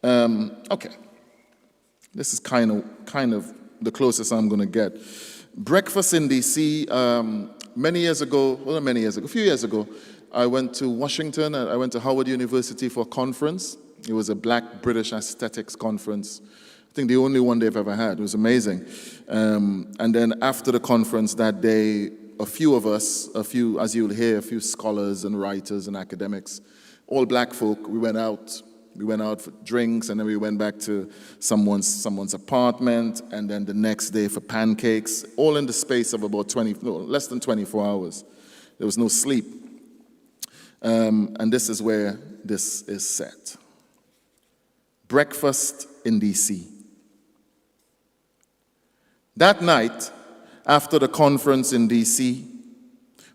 Okay. This is kind of the closest I'm going to get. Breakfast in D.C., a few years ago, I went to Washington, and I went to Howard University for a conference. It was a Black British Aesthetics conference. I think the only one they've ever had. It was amazing. And then after the conference that day, a few of us, as you'll hear, a few scholars and writers and academics, all black folk, we went out. We went out for drinks, and then we went back to someone's apartment, and then the next day for pancakes, all in the space of about less than 24 hours. There was no sleep. And this is where this is set. Breakfast in D.C. That night, after the conference in D.C.,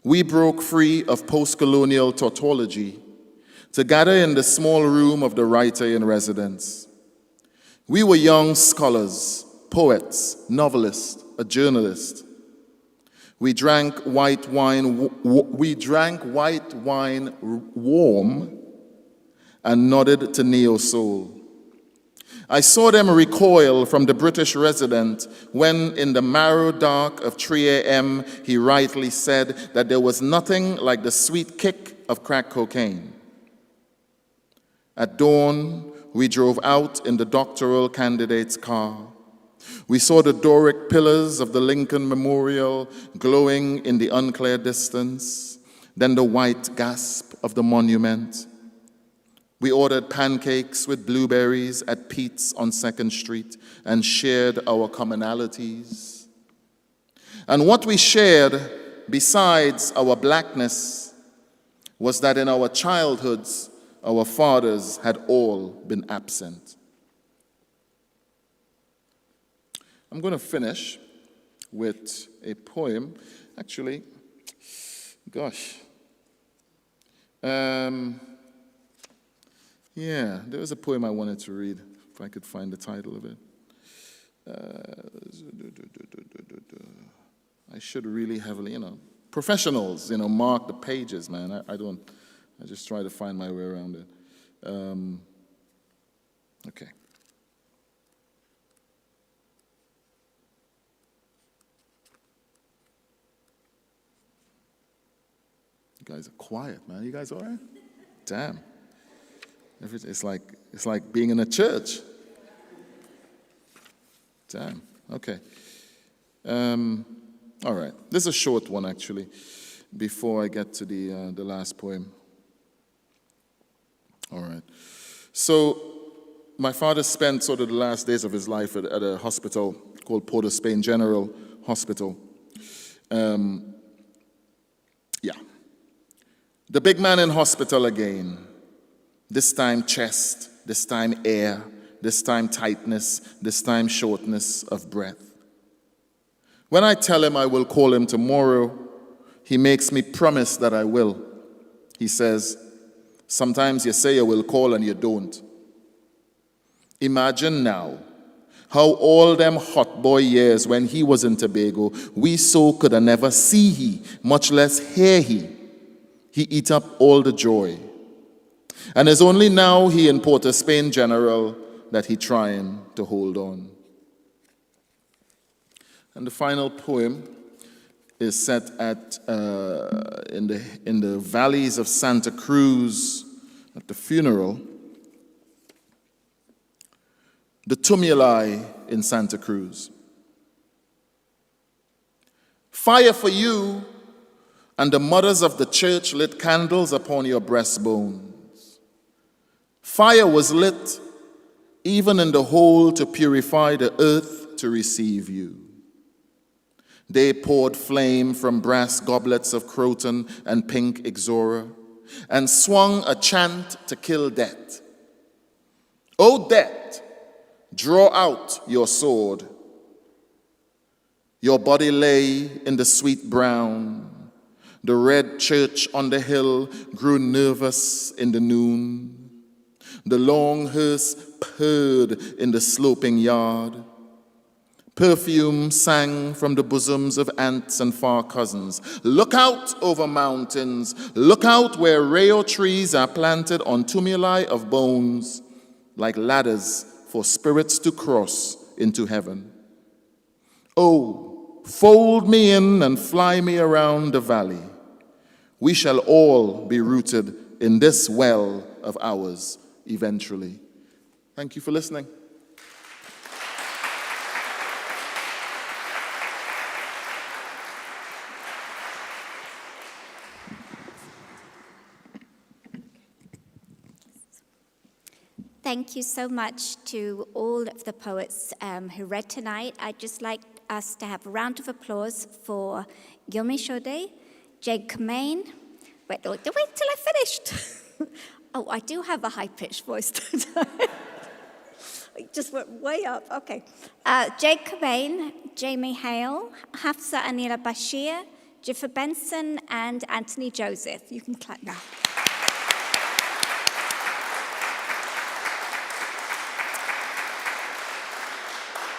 we broke free of post-colonial tautology to gather in the small room of the writer in residence. We were young scholars, poets, novelists, a journalist. We drank white wine warm and nodded to neo-soul. I saw them recoil from the British resident when, in the marrow dark of 3 a.m., he rightly said that there was nothing like the sweet kick of crack cocaine. At dawn, we drove out in the doctoral candidate's car. We saw the Doric pillars of the Lincoln Memorial glowing in the unclear distance, then the white gasp of the monument. We ordered pancakes with blueberries at Pete's on 2nd Street and shared our commonalities. And what we shared, besides our blackness, was that in our childhoods, our fathers had all been absent. I'm going to finish with a poem. Actually, gosh. Yeah, there was a poem I wanted to read, if I could find the title of it. I should really heavily, professionals, mark the pages, man. I just try to find my way around it. Okay. You guys are quiet, man. You guys all right? Damn. It's like being in a church. Damn. Okay. All right. This is a short one, actually, before I get to the last poem. All right. So my father spent sort of the last days of his life at a hospital called Port of Spain General Hospital. Yeah. The big man in hospital again. This time chest, this time air, this time tightness, this time shortness of breath. When I tell him I will call him tomorrow, he makes me promise that I will. He says, sometimes you say you will call and you don't. Imagine now how all them hot boy years when he was in Tobago, we so could have never see he, much less hear he. He eat up all the joy. And it's only now he in Port of Spain General that he trying to hold on. And the final poem is set at in the valleys of Santa Cruz at the funeral. The tumuli in Santa Cruz. Fire for you, and the mothers of the church lit candles upon your breastbones. Fire was lit even in the hole to purify the earth to receive you. They poured flame from brass goblets of croton and pink ixora, and swung a chant to kill death. O death, draw out your sword. Your body lay in the sweet brown. The red church on the hill grew nervous in the noon. The long hearse purred in the sloping yard. Perfume sang from the bosoms of aunts and far cousins. Look out over mountains. Look out where rayo trees are planted on tumuli of bones, like ladders for spirits to cross into heaven. Oh, fold me in and fly me around the valley. We shall all be rooted in this well of ours eventually. Thank you for listening. Thank you so much to all of the poets who read tonight. I'd just like us to have a round of applause for Yomi Ṣode, Commane. Wait till I finished. Oh, I do have a high-pitched voice today. It just went way up. Okay. Commane, Jamie Hale, Hafsah Aneela Bashir, Dzifa Benson, and Anthony Joseph. You can clap now.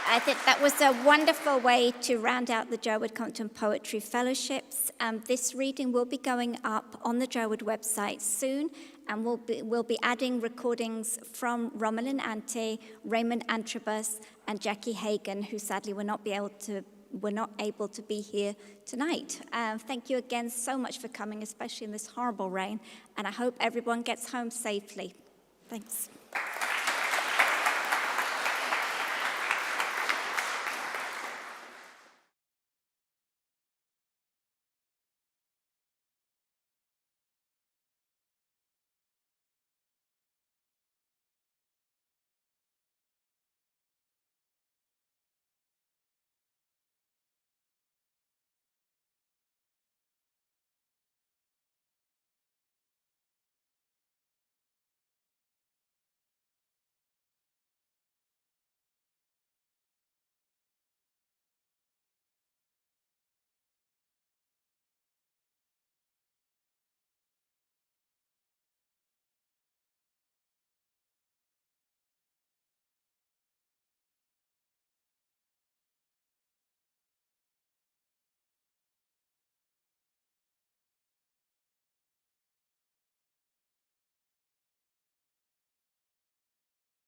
I think that was a wonderful way to round out the Jerwood Compton Poetry Fellowships. This reading will be going up on the Jerwood website soon, and we'll be adding recordings from Romulan Ante, Raymond Antrobus, and Jackie Hagan, who sadly were not able to be here tonight. Thank you again so much for coming, especially in this horrible rain, and I hope everyone gets home safely. Thanks.